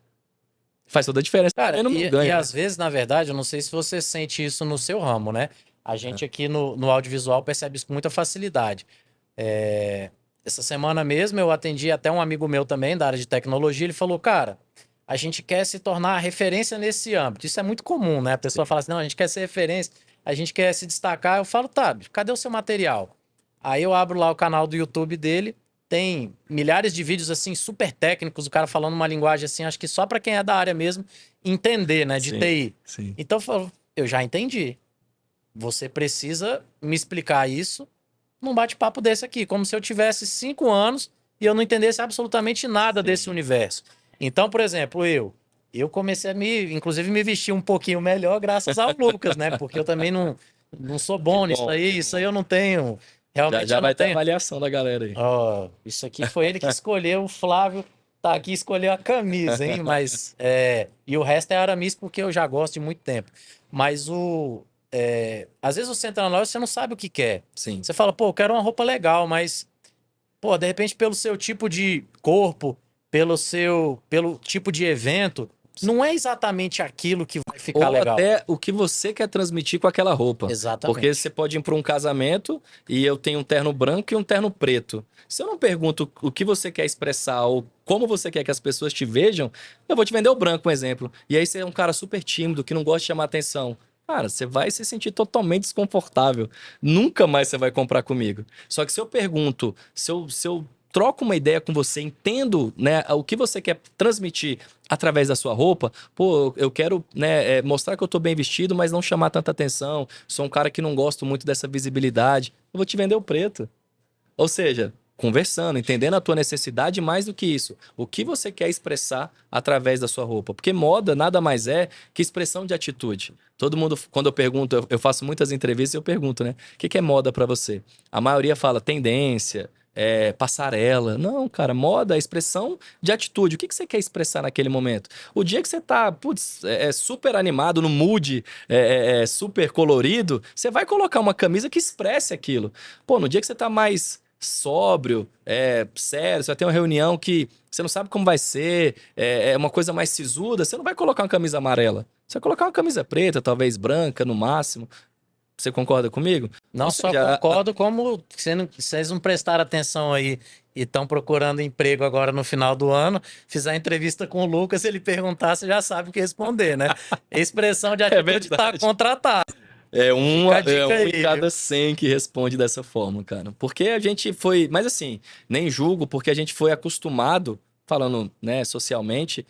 faz toda a diferença Cara, também no meu e ganho, né? às vezes, na verdade, eu não sei se você sente isso no seu ramo, né? A gente aqui no audiovisual percebe isso com muita facilidade. É, essa semana mesmo eu atendi até um amigo meu também, da área de tecnologia, ele falou, cara, a gente quer se tornar referência nesse âmbito. Isso é muito comum, né? A pessoa Sim. fala assim, não, a gente quer ser referência, a gente quer se destacar. Eu falo, tá, cadê o seu material? Aí eu abro lá o canal do YouTube dele, tem milhares de vídeos assim super técnicos, o cara falando uma linguagem assim, acho que só para quem é da área mesmo entender, né, de Sim, TI. sim. Então eu falo, eu já entendi. Você precisa me explicar isso num bate-papo desse aqui, como se eu tivesse 5 anos e eu não entendesse absolutamente nada desse Sim. universo. Então, por exemplo, eu comecei a inclusive me vestir um pouquinho melhor graças ao Lucas, né? Porque eu também não sou Que bom nisso bom, que aí, isso aí bom. eu não tenho, Já, realmente já eu não vai ter tenho. avaliação da galera aí. Ó, isso aqui foi ele que escolheu, o Flávio tá aqui e escolheu a camisa, hein? Mas, e o resto é Aramis porque eu já gosto de muito tempo. Mas às vezes você entra na loja e você não sabe o que quer. Sim. Você fala, pô, eu quero uma roupa legal, mas, pô, de repente pelo seu tipo de corpo, pelo tipo de evento, não é exatamente aquilo que vai ficar Ou legal. até o que você quer transmitir com aquela roupa. Porque Exatamente. você pode ir para um casamento e eu tenho um terno branco e um terno preto. Se eu não pergunto o que você quer expressar ou como você quer que as pessoas te vejam, eu vou te vender o branco, um exemplo. E aí você é um cara super tímido, que não gosta de chamar atenção. Cara, você vai se sentir totalmente desconfortável. Nunca mais você vai comprar comigo. Só que se eu pergunto, se eu troco uma ideia com você, entendo, né, o que você quer transmitir através da sua roupa, pô, eu quero, né, mostrar que eu tô bem vestido, mas não chamar tanta atenção. Sou um cara que não gosto muito dessa visibilidade. Eu vou te vender o preto. Ou seja, conversando, entendendo a tua necessidade, mais do que isso, o que você quer expressar através da sua roupa. Porque moda nada mais é que expressão de atitude. Todo mundo, quando eu pergunto, eu faço muitas entrevistas e eu pergunto, né? O que que é moda pra você? A maioria fala tendência, passarela. Não, cara, moda é expressão de atitude. O que que você quer expressar naquele momento? O dia que você tá, putz, super animado, no mood, super colorido, você vai colocar uma camisa que expresse aquilo. Pô, no dia que você tá mais sóbrio, sério, você vai ter uma reunião que você não sabe como vai ser, é uma coisa mais sisuda, você não vai colocar uma camisa amarela. Você vai colocar uma camisa preta, talvez branca no máximo. Você concorda comigo? Ou Não só seja, concordo, como vocês não prestaram atenção aí e estão procurando emprego agora no final do ano, fizer entrevista com o Lucas, ele perguntar, você já sabe o que responder, né? Expressão de é atitude está verdade. contratado. É, Fica a é dica um em aí, viu? cada 100 que responde dessa forma, cara. Porque a gente foi. Mas assim, nem julgo, porque a gente foi acostumado, falando, né, socialmente,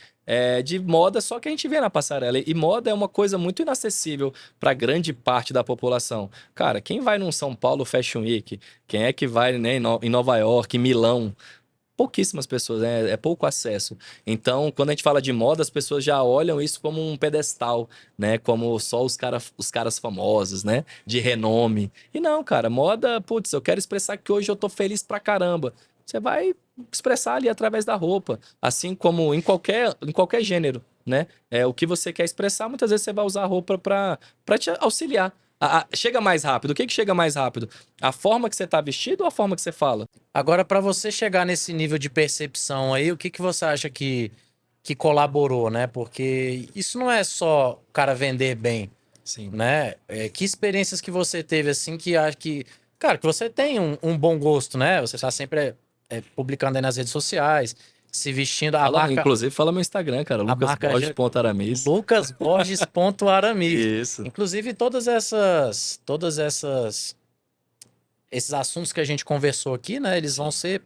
de moda só que a gente vê na passarela. E moda é uma coisa muito inacessível para grande parte da população. Cara, quem vai num São Paulo Fashion Week? Quem é que vai, né, em Nova York, em Milão? pouquíssimas pessoas, né? É pouco acesso. Então, quando a gente fala de moda, as pessoas já olham isso como um pedestal, né? Como só os caras famosos, né? De renome. E não, cara, moda, putz, eu quero expressar que hoje eu tô feliz pra caramba. Você vai expressar ali através da roupa, assim como em qualquer gênero, né? O que você quer expressar, muitas vezes você vai usar a roupa para te auxiliar. Chega mais rápido. O que que chega mais rápido? A forma que você tá vestido ou a forma que você fala? Agora, para você chegar nesse nível de percepção aí, o que que você acha que colaborou, né? Porque isso não é só o cara vender bem, Sim. né? Que experiências que você teve, assim, que acha que... Cara, que você tem um bom gosto, né? Você tá sempre publicando aí nas redes sociais, se vestindo. Inclusive, fala meu Instagram, cara, A marca já... lucasborges.aramis. lucasborges.aramis. Isso. Inclusive, esses assuntos que a gente conversou aqui, né? Eles vão ser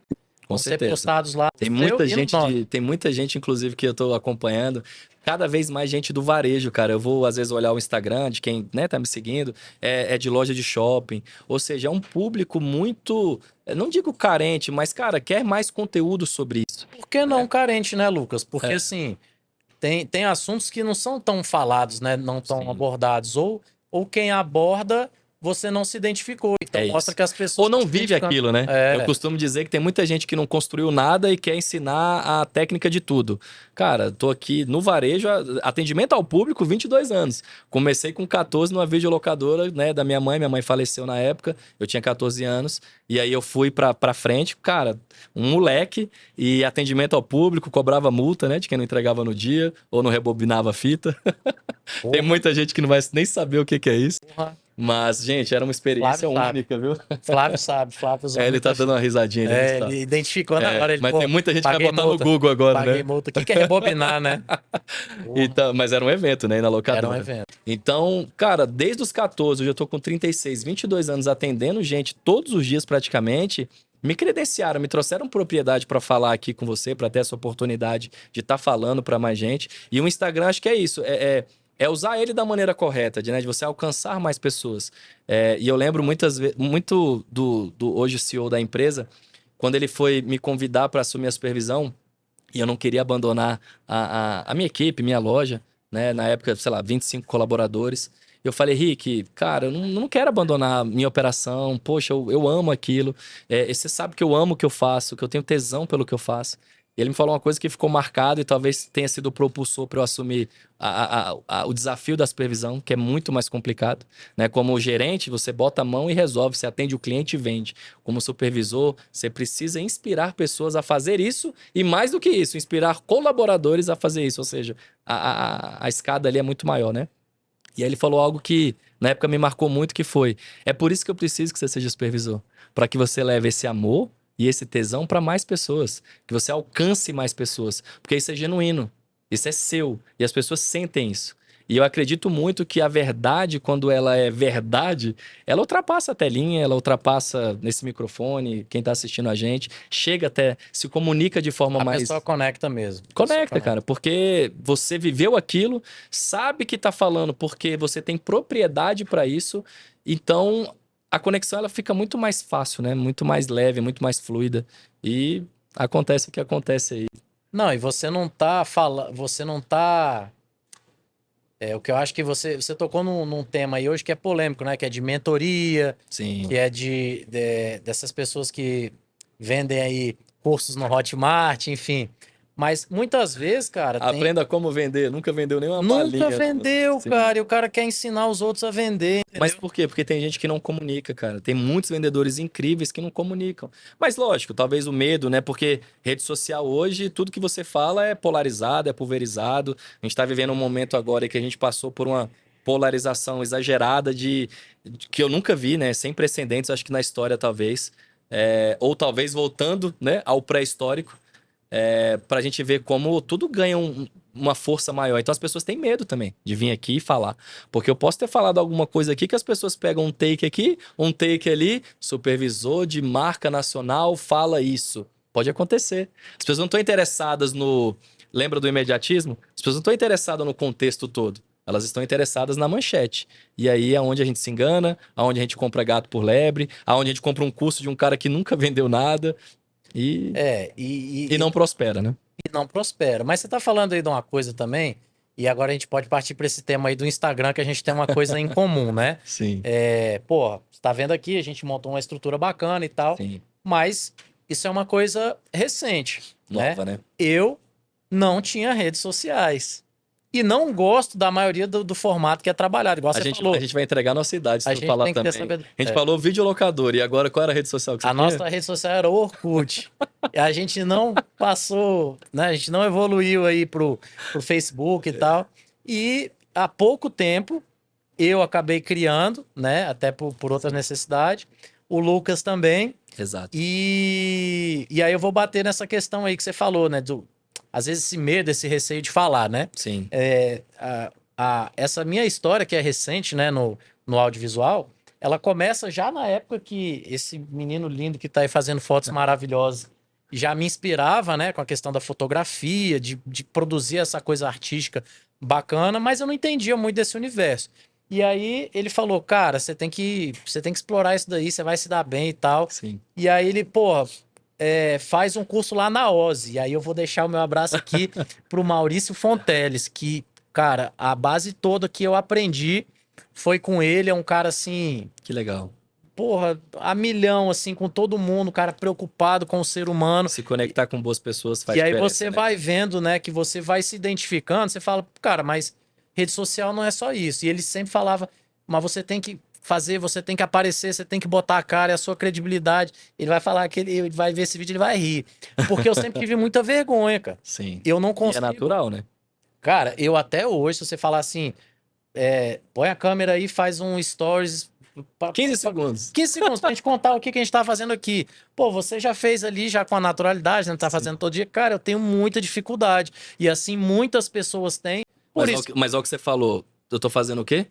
Com certeza. postados lá Tem no seu muita e no gente nosso. tem muita gente, inclusive, que eu tô acompanhando. Cada vez mais gente do varejo, cara. Eu vou, às vezes, olhar o Instagram de quem, né, tá me seguindo. É de loja de shopping. Ou seja, é um público muito... Não digo carente, mas, cara, quer mais conteúdo sobre isso. Por que não carente, né, Lucas? Porque, É. assim, tem assuntos que não são tão falados, né? Não tão Sim. abordados. Ou quem aborda, você não se identificou. Então, É mostra isso. que as pessoas... Ou não estão se vive identificando. aquilo, né? Eu costumo dizer que tem muita gente que não construiu nada e quer ensinar a técnica de tudo. Cara, tô aqui no varejo, atendimento ao público, 22 anos. Comecei com 14 numa videolocadora, né, da minha mãe faleceu na época, eu tinha 14 anos, e aí eu fui pra frente, cara, um moleque, e atendimento ao público, cobrava multa, né, de quem não entregava no dia, ou não rebobinava a fita. Tem muita gente que não vai nem saber o que que é isso. Porra. Mas, gente, era uma experiência Flávio sabe. única, viu? Flávio sabe, Flávio usou Ele muito tá dando uma risadinha ali no estado. ele identificou na hora. Ele, Mas pô, tem muita gente que vai paguei botar multa, no Google agora, paguei né? multa. O que que é rebobinar, né? Porra, Então, mas era um evento, né? Na era um locadora. evento. Então, cara, desde os 14, hoje eu tô com 36, 22 anos atendendo gente todos os dias praticamente. Me credenciaram, me trouxeram propriedade para falar aqui com você, para ter essa oportunidade de estar falando para mais gente. E o Instagram, acho que é isso. É usar ele da maneira correta, de você alcançar mais pessoas. E eu lembro muitas vezes, muito do hoje CEO da empresa, quando ele foi me convidar para assumir a supervisão, e eu não queria abandonar a minha equipe, minha loja, né? Na época, sei lá, 25 colaboradores. Eu falei, Rick, cara, eu não quero abandonar minha operação. Poxa, eu amo aquilo. E você sabe que eu amo o que eu faço, que eu tenho tesão pelo que eu faço. E ele me falou uma coisa que ficou marcado e talvez tenha sido o propulsor para eu assumir o desafio da supervisão, que é muito mais complicado, né? Como gerente, você bota a mão e resolve, você atende o cliente e vende. Como supervisor, você precisa inspirar pessoas a fazer isso e, mais do que isso, inspirar colaboradores a fazer isso. Ou seja, a escada ali é muito maior, né? E aí ele falou algo que na época me marcou muito, que foi: é por isso que eu preciso que você seja supervisor, para que você leve esse amor e esse tesão para mais pessoas, que você alcance mais pessoas, porque isso é genuíno, isso é seu e as pessoas sentem isso. E eu acredito muito que a verdade, quando ela é verdade, ela ultrapassa a telinha, ela ultrapassa nesse microfone, quem está assistindo a gente, chega até, se comunica de forma A mais... pessoa conecta mesmo. Conecta, cara, porque você viveu aquilo, sabe que tá falando porque você tem propriedade para isso, então a conexão ela fica muito mais fácil, né? Muito mais leve, muito mais fluida e acontece o que acontece aí. Não, e você não tá falando, você não tá... o que eu acho que você tocou num tema aí hoje que é polêmico, né? Que é de mentoria, Sim. que é dessas pessoas que vendem aí cursos no Hotmart, enfim. Mas muitas vezes, cara, Aprenda como vender, nunca vendeu nenhuma nunca balinha. vendeu, Sim. cara, e o cara quer ensinar os outros a vender, Mas entendeu? por quê? Porque tem gente que não comunica, cara. Tem muitos vendedores incríveis que não comunicam. Mas lógico, talvez o medo, né? Porque rede social hoje, tudo que você fala é polarizado, é pulverizado. A gente tá vivendo um momento agora que a gente passou por uma polarização exagerada que eu nunca vi, né? Sem precedentes, acho que na história talvez. Ou talvez voltando, né, ao pré-histórico. Para a gente ver como tudo ganha uma força maior. Então as pessoas têm medo também de vir aqui e falar. Porque eu posso ter falado alguma coisa aqui que as pessoas pegam um take aqui, um take ali, supervisor de marca nacional fala isso. Pode acontecer. As pessoas não estão interessadas no... Lembra do imediatismo? As pessoas não estão interessadas no contexto todo. Elas estão interessadas na manchete. E aí é onde a gente se engana, aonde a gente compra gato por lebre, aonde a gente compra um curso de um cara que nunca vendeu nada. E, É, e não prospera, né? e não prospera. Mas você tá falando aí de uma coisa também, e agora a gente pode partir para esse tema aí do Instagram, que a gente tem uma coisa em comum, né? Sim, Pô, você tá vendo aqui, a gente montou uma estrutura bacana e tal, sim. mas isso é uma coisa recente, né? Nova, né? Eu não tinha redes sociais. E não gosto da maioria do formato que é trabalhado, igual você A falou. gente vai entregar a nossa idade, se A tu gente falar tem que ter também. saber. A gente falou videolocador, e agora qual era a rede social que você A tinha? nossa rede social era o Orkut. E a gente não passou, né? A gente não evoluiu aí pro Facebook e tal. E há pouco tempo eu acabei criando, né? Até por outras necessidades. O Lucas também. Exato. E aí eu vou bater nessa questão aí que você falou, né? Às vezes esse medo, esse receio de falar, né? Sim. Essa minha história, que é recente, né, no audiovisual, ela começa já na época que esse menino lindo que está aí fazendo fotos maravilhosas já me inspirava, né, com a questão da fotografia, de produzir essa coisa artística bacana, mas eu não entendia muito desse universo. E aí ele falou, cara, você tem que explorar isso daí, você vai se dar bem e tal. Sim. E aí ele, pô, faz um curso lá na OSE. E aí eu vou deixar o meu abraço aqui pro Maurício Fonteles, que, cara, a base toda que eu aprendi foi com ele. É um cara assim, Que legal. porra, a milhão, assim, com todo mundo, um cara preocupado com o ser humano. Se conectar com boas pessoas faz E aí diferença, você né? vai vendo, né, que você vai se identificando, você fala, cara, mas rede social não é só isso. E ele sempre falava, mas você tem que fazer, você tem que aparecer, você tem que botar a cara, é a sua credibilidade. Ele vai falar que ele vai ver esse vídeo, ele vai rir. Porque eu sempre tive muita vergonha, cara. Sim. Eu não E é consigo. natural, né? Cara, eu até hoje, se você falar assim, põe a câmera aí, faz um stories. 15 segundos. 15 segundos pra gente contar o que que a gente tá fazendo aqui. Pô, você já fez ali já com a naturalidade, não tá Sim. fazendo todo dia. Cara, eu tenho muita dificuldade. E assim, muitas pessoas têm. Por isso. Mas olha o que você falou. Eu tô fazendo o quê?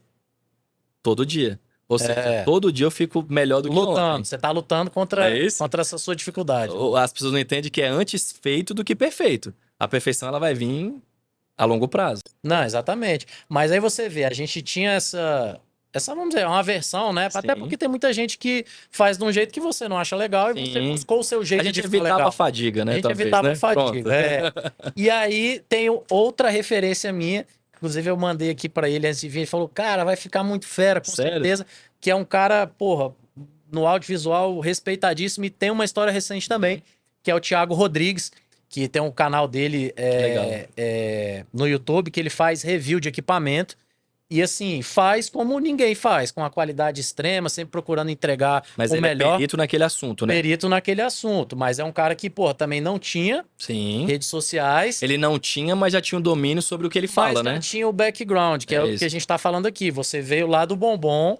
Todo dia. Ou seja, É, todo dia eu fico melhor do que lutando. ontem. Você tá lutando É contra, isso? contra essa sua dificuldade. As pessoas não entendem que é antes feito do que perfeito. A perfeição ela vai vir a longo prazo. Não, exatamente. Mas aí você vê, a gente tinha vamos dizer, uma versão, né? Até Sim. porque tem muita gente que faz de um jeito que você não acha legal e você Sim. buscou o seu A jeito gente de ficar evitava legal. a fadiga, A né? gente Talvez, evitava né? a fadiga. Pronto. E aí tem outra referência minha, inclusive eu mandei aqui pra ele antes de vir, ele falou, cara, vai ficar muito fera, com Sério? certeza, que é um cara, porra, no audiovisual respeitadíssimo e tem uma história recente também, que é o Thiago Rodrigues, que tem um canal dele legal. no YouTube, que ele faz review de equipamento. E assim, faz como ninguém faz, com a qualidade extrema, sempre procurando entregar Mas o ele melhor. é perito naquele assunto, né? Perito naquele assunto, mas é um cara que, pô, também não tinha Sim. redes sociais, Ele não tinha, mas já tinha um domínio sobre o que ele mas fala, já né? tinha o background, que é, É o que isso. a gente tá falando aqui. Você veio lá do Bombom,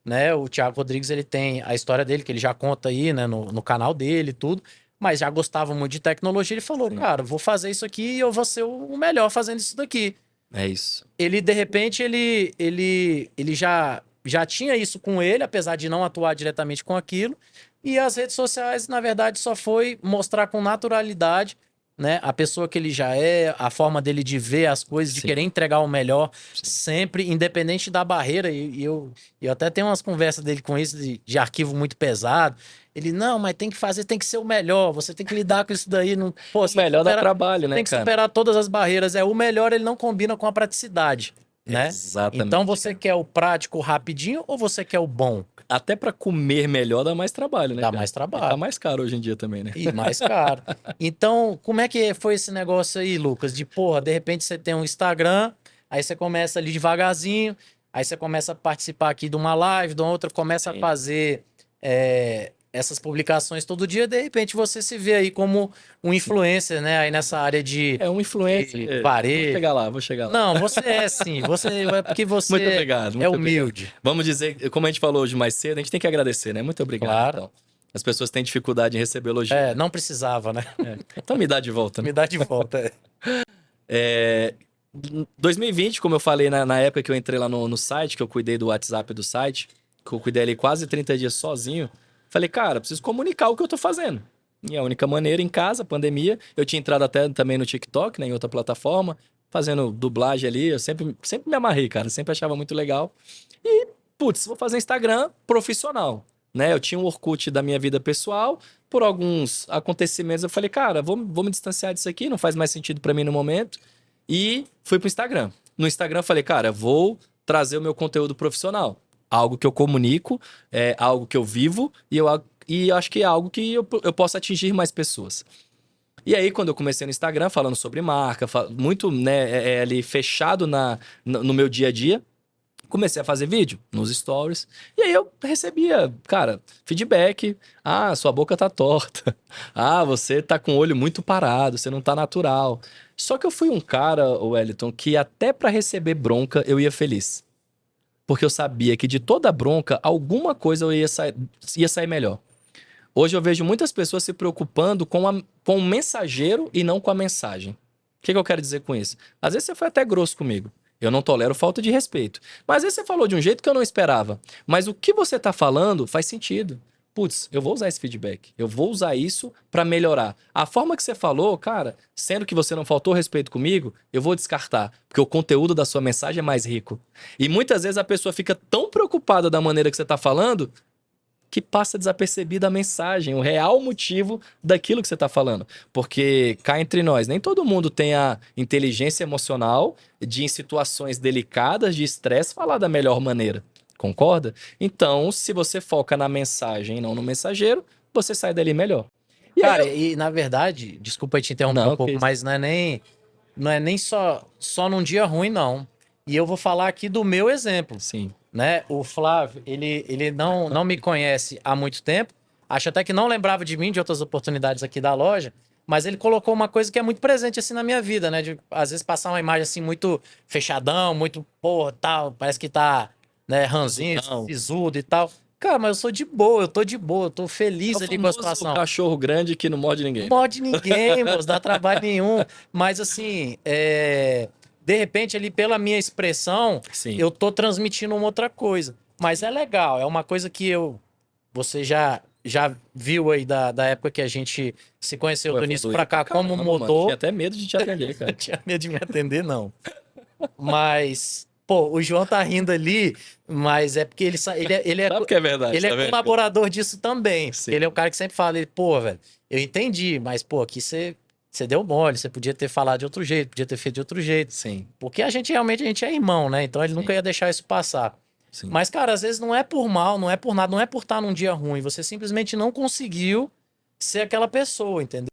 né? O Thiago Rodrigues, ele tem a história dele, que ele já conta aí, né, no canal dele e tudo, mas já gostava muito de tecnologia. Ele falou, Sim. cara, vou fazer isso aqui e eu vou ser o melhor fazendo isso daqui. É isso. Ele, de repente, ele já tinha isso com ele, apesar de não atuar diretamente com aquilo. E as redes sociais, na verdade, só foi mostrar com naturalidade, né, a pessoa que ele já é, a forma dele de ver as coisas, de Sim. querer entregar o melhor, Sim. sempre, independente da barreira. E eu até tenho umas conversas dele com isso, de arquivo muito pesado. Ele, não, mas tem que fazer, tem que ser o melhor, você tem que lidar com isso daí. Não, pô, O melhor dá trabalho, né, tem que cara? superar todas as barreiras. O melhor, ele não combina com a praticidade, né? Exatamente. Então você quer o prático rapidinho ou você quer o bom? Até pra comer melhor dá mais trabalho, né, Dá cara? mais E trabalho. tá mais caro hoje em dia também, né? E mais caro. Então, como é que foi esse negócio aí, Lucas? De, porra, de repente você tem um Instagram, aí você começa ali devagarzinho, aí você começa a participar aqui de uma live, de outra, começa a Sim. fazer essas publicações todo dia, de repente você se vê aí como um influencer, né? Aí nessa área de É um influencer. de Vou varejo. chegar lá, vou chegar lá. Não, você é sim. Você é porque você Muito obrigado, é muito obrigado. humilde. Vamos dizer, como a gente falou hoje mais cedo, a gente tem que agradecer, né? Muito obrigado, Claro. então. As pessoas têm dificuldade em receber elogio. né? Não precisava, né? Então me dá de volta, né? Me dá de volta. É, 2020, como eu falei na época que eu entrei lá no site, que eu cuidei do WhatsApp do site, que eu cuidei ali quase 30 dias sozinho, falei, cara, preciso comunicar o que eu tô fazendo. E a única maneira, em casa, pandemia, eu tinha entrado até também no TikTok, né, em outra plataforma, fazendo dublagem ali, eu sempre me amarrei, cara, sempre achava muito legal. E, putz, vou fazer Instagram profissional. né? Eu tinha um Orkut da minha vida pessoal, por alguns acontecimentos eu falei, cara, vou me distanciar disso aqui, não faz mais sentido pra mim no momento. E fui pro Instagram. No Instagram eu falei, cara, vou trazer o meu conteúdo profissional. Algo que eu comunico, é algo que eu vivo e acho que é algo que eu posso atingir mais pessoas. E aí, quando eu comecei no Instagram, falando sobre marca, muito, né, ali fechado no meu dia a dia, comecei a fazer vídeo nos stories. E aí eu recebia, cara, feedback. Ah, sua boca tá torta. Ah, você tá com o olho muito parado, você não tá natural. Só que eu fui um cara, o Wellington, que até pra receber bronca eu ia feliz. Porque eu sabia que de toda bronca, alguma coisa ia sair melhor. Hoje eu vejo muitas pessoas se preocupando com o mensageiro e não com a mensagem. O que eu quero dizer com isso? Às vezes você foi até grosso comigo. Eu não tolero falta de respeito. Mas às vezes você falou de um jeito que eu não esperava. Mas o que você tá falando faz sentido. Putz, eu vou usar esse feedback. Eu vou usar isso pra melhorar. A forma que você falou, cara, sendo que você não faltou respeito comigo, eu vou descartar. Porque o conteúdo da sua mensagem é mais rico. E muitas vezes a pessoa fica tão preocupada da maneira que você tá falando que passa desapercebida a mensagem, o real motivo daquilo que você está falando. Porque cá entre nós, nem todo mundo tem a inteligência emocional de, em situações delicadas, de estresse, falar da melhor maneira. Concorda? Então, se você foca na mensagem e não no mensageiro, você sai dali melhor. E aí Cara, e na verdade, desculpa aí te interromper um Não, que pouco, isso. mas não é nem só num dia ruim, não. E eu vou falar aqui do meu exemplo, Sim. né? O Flávio, ele não me conhece há muito tempo, acho até que não lembrava de mim, de outras oportunidades aqui da loja, mas ele colocou uma coisa que é muito presente assim na minha vida, né? De às vezes passar uma imagem assim muito fechadão, muito, porra, tal, parece que tá, né, ranzinho, Não. sisudo e tal. Cara, mas eu sou de boa, eu tô de boa, eu tô É feliz o ali com a famoso situação. cachorro grande que não morde Não ninguém, né? morde ninguém, moço, dá trabalho nenhum. Mas assim, de repente, ali pela minha expressão, Sim. eu tô transmitindo uma outra coisa. Mas é legal, é uma coisa que você já viu aí da época que a gente se conheceu Pô, do início evoluiu pra pra cá, como caramba, mano. Tinha mudou. até medo de te atender, Não cara. tinha medo de me atender, não. Mas, pô, o João tá rindo ali, mas é porque Sabe que é verdade, ele é tá vendo? colaborador disso também. Porque Sim. ele é o cara que sempre fala, pô, velho, eu entendi, mas, pô, aqui você deu mole, você podia ter falado de outro jeito, podia ter feito de outro jeito. Sim. Porque a gente é irmão, né? Então ele nunca Sim. ia deixar isso passar. Sim. Mas, cara, às vezes não é por mal, não é por nada, não é por estar num dia ruim. Você simplesmente não conseguiu ser aquela pessoa, entendeu?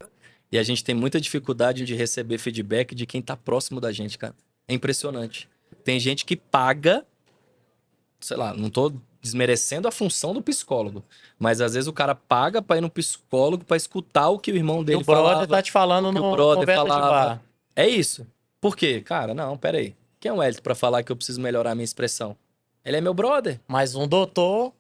E a gente tem muita dificuldade de receber feedback de quem tá próximo da gente, cara. É impressionante. Tem gente que paga, sei lá, não tô desmerecendo a função do psicólogo, mas às vezes o cara paga pra ir no psicólogo pra escutar o que o irmão E o dele brother tá falava, te o falando que o no brother conversa de falava. bar. É isso. Por quê? Cara, não, pera aí. Quem é o Elton pra falar que eu preciso melhorar a minha expressão? Ele é meu brother. Mas um doutor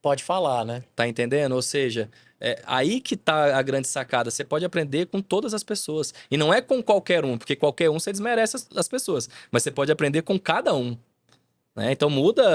pode falar, né? Tá entendendo? Ou seja, é aí que tá a grande sacada. Você pode aprender com todas as pessoas. E não é com qualquer um, porque qualquer um você desmerece as pessoas. Mas você pode aprender com cada um. Né? Então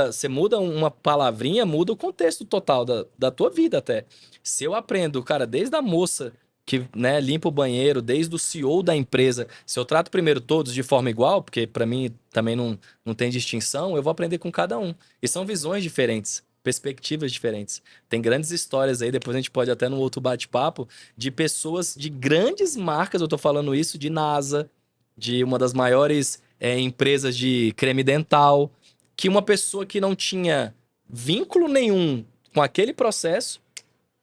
você muda uma palavrinha, muda o contexto total da tua vida até. Se eu aprendo, cara, desde a moça que, né, limpa o banheiro, desde o CEO da empresa, se eu trato primeiro todos de forma igual, porque para mim também não tem distinção, eu vou aprender com cada um. E são visões diferentes, perspectivas diferentes. Tem grandes histórias aí, depois a gente pode até no outro bate-papo, de pessoas de grandes marcas, eu tô falando isso, de NASA, de uma das maiores empresas de creme dental, que uma pessoa que não tinha vínculo nenhum com aquele processo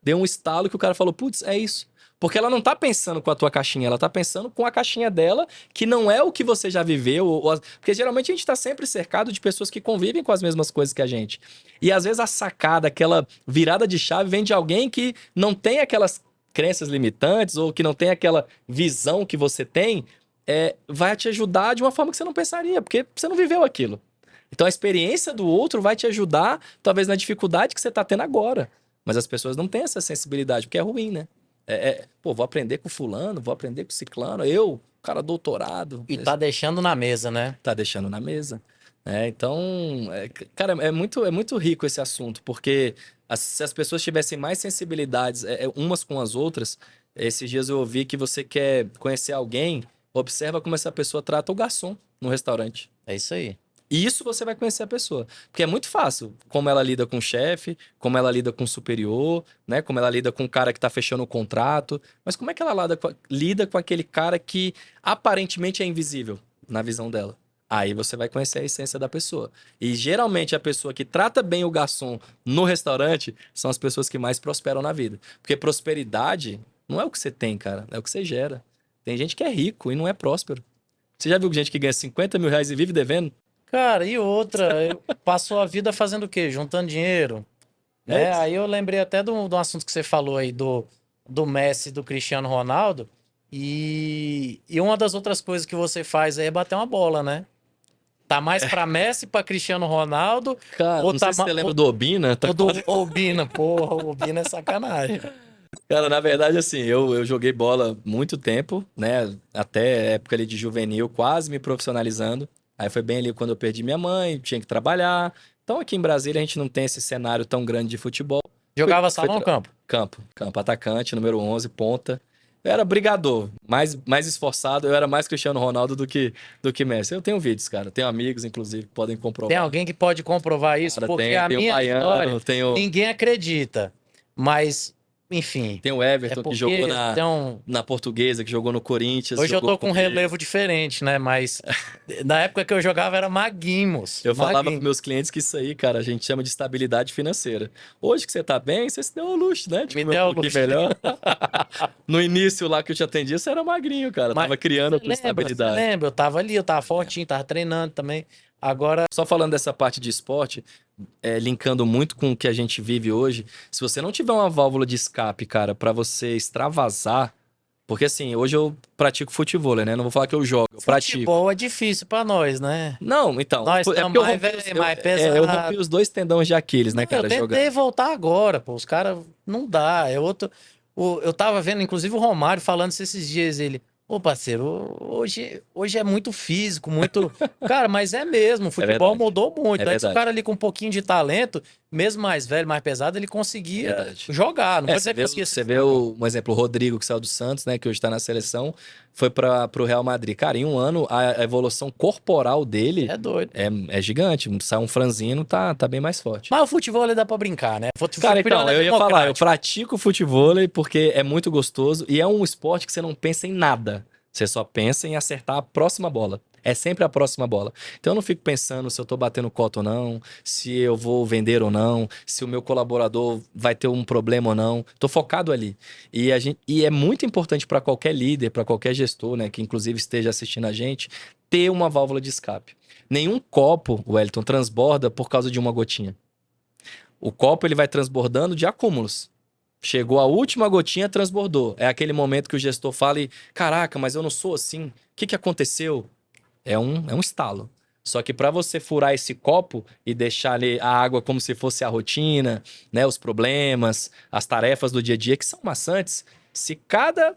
deu um estalo que o cara falou, putz, é isso. Porque ela não tá pensando com a tua caixinha, ela tá pensando com a caixinha dela, que não é o que você já viveu. Porque geralmente a gente tá sempre cercado de pessoas que convivem com as mesmas coisas que a gente. E às vezes a sacada, aquela virada de chave, vem de alguém que não tem aquelas crenças limitantes ou que não tem aquela visão que você tem, vai te ajudar de uma forma que você não pensaria, porque você não viveu aquilo. Então a experiência do outro vai te ajudar, talvez, na dificuldade que você tá tendo agora. Mas as pessoas não têm essa sensibilidade, porque é ruim, né? Pô, vou aprender com fulano, vou aprender com ciclano, cara doutorado, E tá deixando na mesa, né? tá deixando na mesa. Então, cara, é muito rico esse assunto, porque se as pessoas tivessem mais sensibilidades umas com as outras, esses dias eu ouvi que você quer conhecer alguém, observa como essa pessoa trata o garçom no restaurante. É isso aí. E isso você vai conhecer a pessoa. Porque é muito fácil como ela lida com o chefe, como ela lida com o superior, né? Como ela lida com o cara que tá fechando o contrato. Mas como é que ela lida com aquele cara que aparentemente é invisível na visão dela? Aí você vai conhecer a essência da pessoa. E geralmente a pessoa que trata bem o garçom no restaurante são as pessoas que mais prosperam na vida. Porque prosperidade não é o que você tem, cara, é o que você gera. Tem gente que é rico e não é próspero. Você já viu gente que ganha 50 mil reais e vive devendo? Cara, e outra, passou a vida fazendo o quê? Juntando dinheiro, É né? isso. Aí eu lembrei até do assunto que você falou aí do Messi e do Cristiano Ronaldo. E uma das outras coisas que você faz aí é bater uma bola, né? Tá mais pra Messi, pra Cristiano Ronaldo, Cara, ou não tá sei se você lembra do Obina. ou do Obina? Porra, o Obina é sacanagem. Cara, na verdade, assim, eu joguei bola muito tempo, né? Até época ali de juvenil, quase me profissionalizando. Aí foi bem ali quando eu perdi minha mãe, tinha que trabalhar. Então aqui em Brasília a gente não tem esse cenário tão grande de futebol. Jogava Foi salão ou campo? campo, atacante, número 11 ponta. Eu era brigador, mais esforçado, eu era mais Cristiano Ronaldo do que Messi. Eu tenho vídeos, cara, tenho amigos, inclusive, que podem Tem comprovar. alguém que pode comprovar isso? Cara, Porque tem, a tem o minha história, Baiano, ninguém acredita. Mas, enfim, tem o é Everton, que jogou porque na, tem um. na Portuguesa, que jogou no Corinthians, Hoje eu jogou tô com um comigo. relevo diferente, né? Mas na época que eu jogava era Maguinhos. Eu falava para Maguinhos. meus clientes que isso aí, cara, a gente chama de estabilidade financeira. Hoje que você tá bem, você se deu ao luxo, né? De Me comer um deu pouquinho luxo. melhor. No início lá que eu te atendi, você era magrinho, cara. Mas Tava criando a tua você estabilidade. lembra? Eu tava ali, eu tava fortinho, tava treinando também. Agora, Só falando dessa parte de esporte, linkando muito com o que a gente vive hoje, se você não tiver uma válvula de escape, cara, pra você extravasar, porque assim, hoje eu pratico futebol, né? Não vou falar que eu jogo, eu pratico. futebol é difícil pra nós, né? Não, então, Nós é estamos porque mais velho, mais eu rompi pesado. os dois tendões de Aquiles, né, Não, eu cara, tentei jogando. voltar agora, pô. Os caras não dá. É outro. Eu tava vendo, inclusive, o Romário falando isso esses dias. Ele, ô parceiro, hoje é muito físico, muito. Cara, mas é mesmo. O É futebol verdade, mudou é muito. Antes o verdade. cara ali com um pouquinho de talento, mesmo mais velho, mais pesado, ele É conseguia verdade. jogar. Não vou Você dizer que vê, conseguia ser você vê jogador. um exemplo, o Rodrigo, que saiu do Santos, né, que hoje tá na seleção, foi para o Real Madrid. Cara, em um ano, a evolução corporal Você dele é doido. é gigante. Sai um franzino, tá bem mais forte. Mas o futebol ali dá pra brincar, né? O Cara, futebol então, é eu ia falar, eu democrático. pratico futevôlei porque é muito gostoso e é um esporte que você não pensa em nada. Você só pensa em acertar a próxima bola. É sempre a próxima bola. Então eu não fico pensando se eu tô batendo cota ou não, se eu vou vender ou não, se o meu colaborador vai ter um problema ou não. Tô focado ali. E é muito importante para qualquer líder, para qualquer gestor, né, que inclusive esteja assistindo a gente, ter uma válvula de escape. Nenhum copo, Wellington, transborda por causa de uma gotinha. O copo ele vai transbordando de acúmulos. Chegou a última gotinha, transbordou. É aquele momento que o gestor fala e, caraca, mas eu não sou assim. O que aconteceu? É um estalo. Só que para você furar esse copo e deixar ali a água como se fosse a rotina, né, os problemas, as tarefas do dia a dia que são maçantes, se cada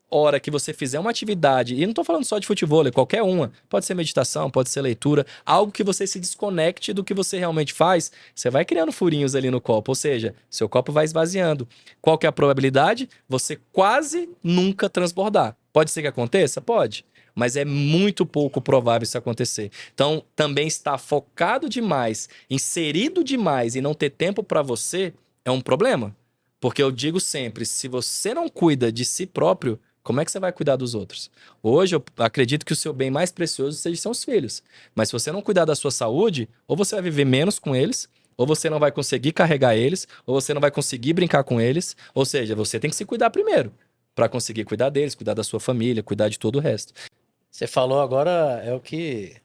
hora que você fizer uma atividade, e não tô falando só de futebol, é qualquer uma, pode ser meditação, pode ser leitura, algo que você se desconecte do que você realmente faz, você vai criando furinhos ali no copo, ou seja, seu copo vai esvaziando. Qual que é a probabilidade? Você quase nunca transbordar. Pode ser que aconteça? Pode. Mas é muito pouco provável isso acontecer. Então, também estar focado demais, inserido demais e não ter tempo para você é um problema. Porque eu digo sempre, se você não cuida de si próprio, como é que você vai cuidar dos outros? Hoje eu acredito que o seu bem mais precioso seja seus filhos. Mas se você não cuidar da sua saúde, ou você vai viver menos com eles, ou você não vai conseguir carregar eles, ou você não vai conseguir brincar com eles. Ou seja, você tem que se cuidar primeiro, para conseguir cuidar deles, cuidar da sua família, cuidar de todo o resto. Você falou agora, é o que.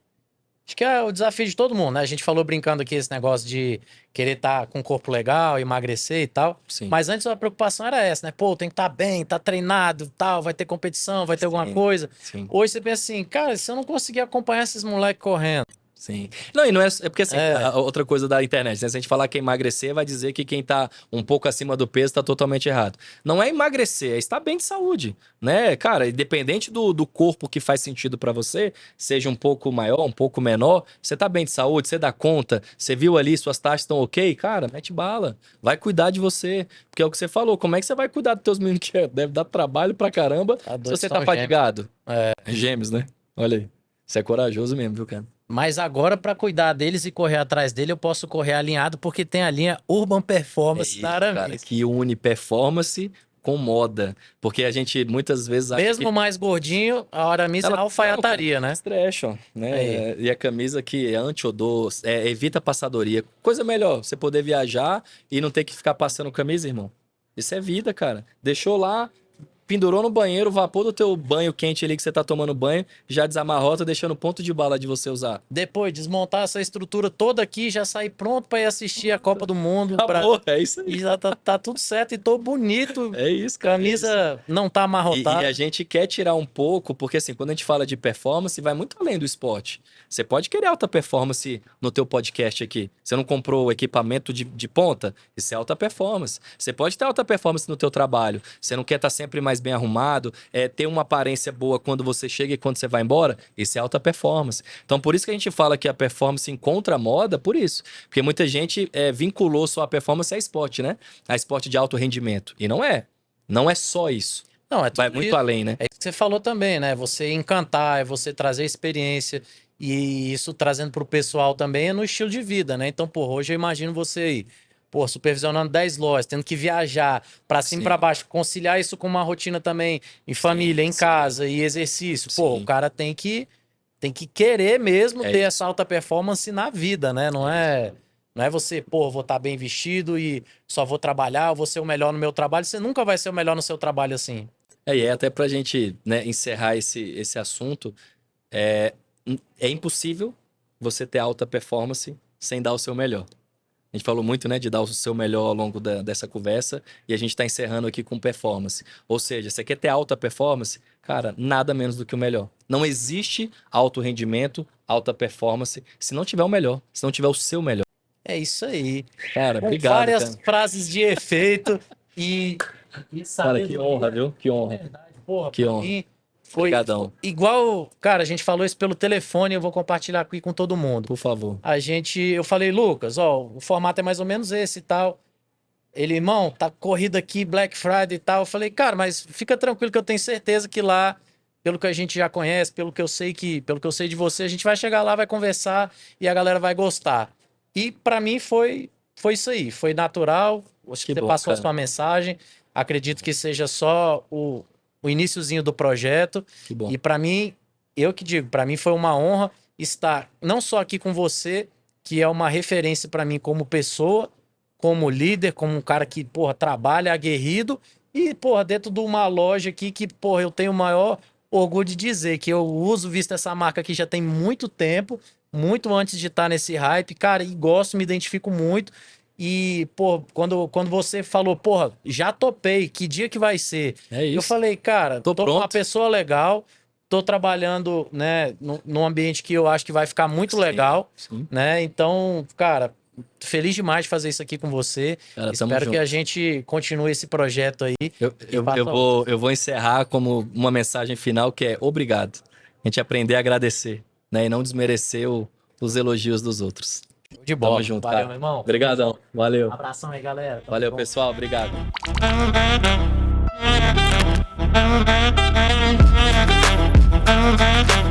Acho que é o desafio de todo mundo, né? A gente falou brincando aqui esse negócio de querer estar com um corpo legal, emagrecer e tal. Sim, Mas antes a preocupação era essa, né? Pô, tem que estar bem, tá treinado, tal, vai ter competição, vai ter alguma sim, coisa. sim. Hoje você pensa assim, cara, se eu não conseguir acompanhar esses moleques correndo, Sim. Não, e não é porque assim, é, outra coisa da internet, né? Se a gente falar que é emagrecer, vai dizer que quem tá um pouco acima do peso tá totalmente errado. Não é emagrecer, é estar bem de saúde, né? Cara, independente do corpo que faz sentido pra você, seja um pouco maior, um pouco menor, você tá bem de saúde, você dá conta, você viu ali, suas taxas estão ok, cara, mete bala. Vai cuidar de você. Porque é o que você falou, como é que você vai cuidar dos teus meninos que deve dar trabalho pra caramba tá se doido, você tá são gêmeos. fatigado? É, Gêmeos, né? Olha aí. Você é corajoso mesmo, viu, cara? Mas agora, para cuidar deles e correr atrás dele, eu posso correr alinhado, porque tem a linha Urban É Performance isso, da cara, Aramis. que une performance com moda. Porque a gente muitas vezes acha que Mesmo mais gordinho, a Aramis é ela não, cara, alfaiataria, né? stretch, Aí. né? E a camisa que é anti-odor, evita passadoria. Coisa melhor, você poder viajar e não ter que ficar passando camisa, irmão. Isso é vida, cara. Deixou lá, pendurou no banheiro, o vapor do teu banho quente ali que você tá tomando banho, já desamarrota, deixando ponto de bala de você usar. Depois, desmontar essa estrutura toda aqui, já sair pronto para ir assistir a Copa do Mundo. Acabou, é isso aí. E já tá tudo certo e tô bonito. É isso, cara. É isso. Camisa não tá E amarrotada. a gente quer tirar um pouco, porque assim, quando a gente fala de performance, vai muito além do esporte. Você pode querer alta performance no teu podcast aqui. Você não comprou o equipamento de ponta? Isso é alta performance. Você pode ter alta performance no teu trabalho. Você não quer estar sempre mais bem arrumado, ter uma aparência boa quando você chega e quando você vai embora? Isso é alta performance. Então, por isso que a gente fala que a performance encontra a moda, por isso. Porque muita gente vinculou só a performance a esporte, né? A esporte de alto rendimento. E não é. Não é só isso. Não, é tudo Vai muito isso. além, né? É isso que você falou também, né? Você encantar, é você trazer experiência. E isso trazendo pro pessoal também é no estilo de vida, né? Então, pô, hoje eu imagino você aí, pô, supervisionando 10 lojas, tendo que viajar pra cima e Sim. pra baixo, conciliar isso com uma rotina também em família, em sim. casa e exercício. Pô, Sim. o cara tem que querer mesmo É ter isso. essa alta performance na vida, né? Não é você, pô, vou estar bem vestido e só vou trabalhar, eu vou ser o melhor no meu trabalho. Você nunca vai ser o melhor no seu trabalho assim. E até pra gente, né, encerrar esse assunto, é impossível você ter alta performance sem dar o seu melhor. A gente falou muito, né, de dar o seu melhor ao longo dessa conversa e a gente está encerrando aqui com performance. Ou seja, você quer ter alta performance? Cara, nada menos do que o melhor. Não existe alto rendimento, alta performance, se não tiver o melhor, se não tiver o seu melhor. É isso aí. Cara, Com obrigado, várias cara. frases de efeito e Cara, saber que honra, viu? Que honra. verdade. Porra, Que pra honra. mim foi Obrigadão. igual, cara, a gente falou isso pelo telefone, eu vou compartilhar aqui com todo mundo. Por favor. Eu falei, Lucas, ó, o formato é mais ou menos esse e tal. Ele, irmão, tá corrida aqui, Black Friday e tal. Eu falei, cara, mas fica tranquilo que eu tenho certeza que lá, pelo que a gente já conhece, pelo que eu sei de você, a gente vai chegar lá, vai conversar e a galera vai gostar. E pra mim foi isso aí, foi natural. Acho que Que você bom, passou a cara. sua mensagem. Acredito que seja só o iniciozinho do projeto. Que bom. E pra mim, eu que digo, pra mim foi uma honra estar não só aqui com você, que é uma referência pra mim como pessoa, como líder, como um cara que, porra, trabalha aguerrido e, porra, dentro de uma loja aqui que, porra, eu tenho o maior orgulho de dizer que eu uso, visto essa marca aqui já tem muito tempo, muito antes de estar nesse hype, cara, e gosto, me identifico muito. E, pô, quando você falou, porra, já topei, que dia que vai ser? É Eu isso. falei, cara, Tô tô com uma pronto. pessoa legal, tô trabalhando, né, num ambiente que eu acho que vai ficar muito Sim, legal, sim. né? Então, cara, feliz demais de fazer isso aqui com você. Cara, tamo Espero que junto. a gente continue esse projeto aí. Eu faça vou encerrar como uma mensagem final que é obrigado. A gente aprender a agradecer, né? E não desmerecer os elogios dos outros. de bola. Tamo junto, Valeu, cara. meu irmão. Obrigadão. Valeu. Abração aí, galera. Tamo Valeu, junto. pessoal. Obrigado. Thank you.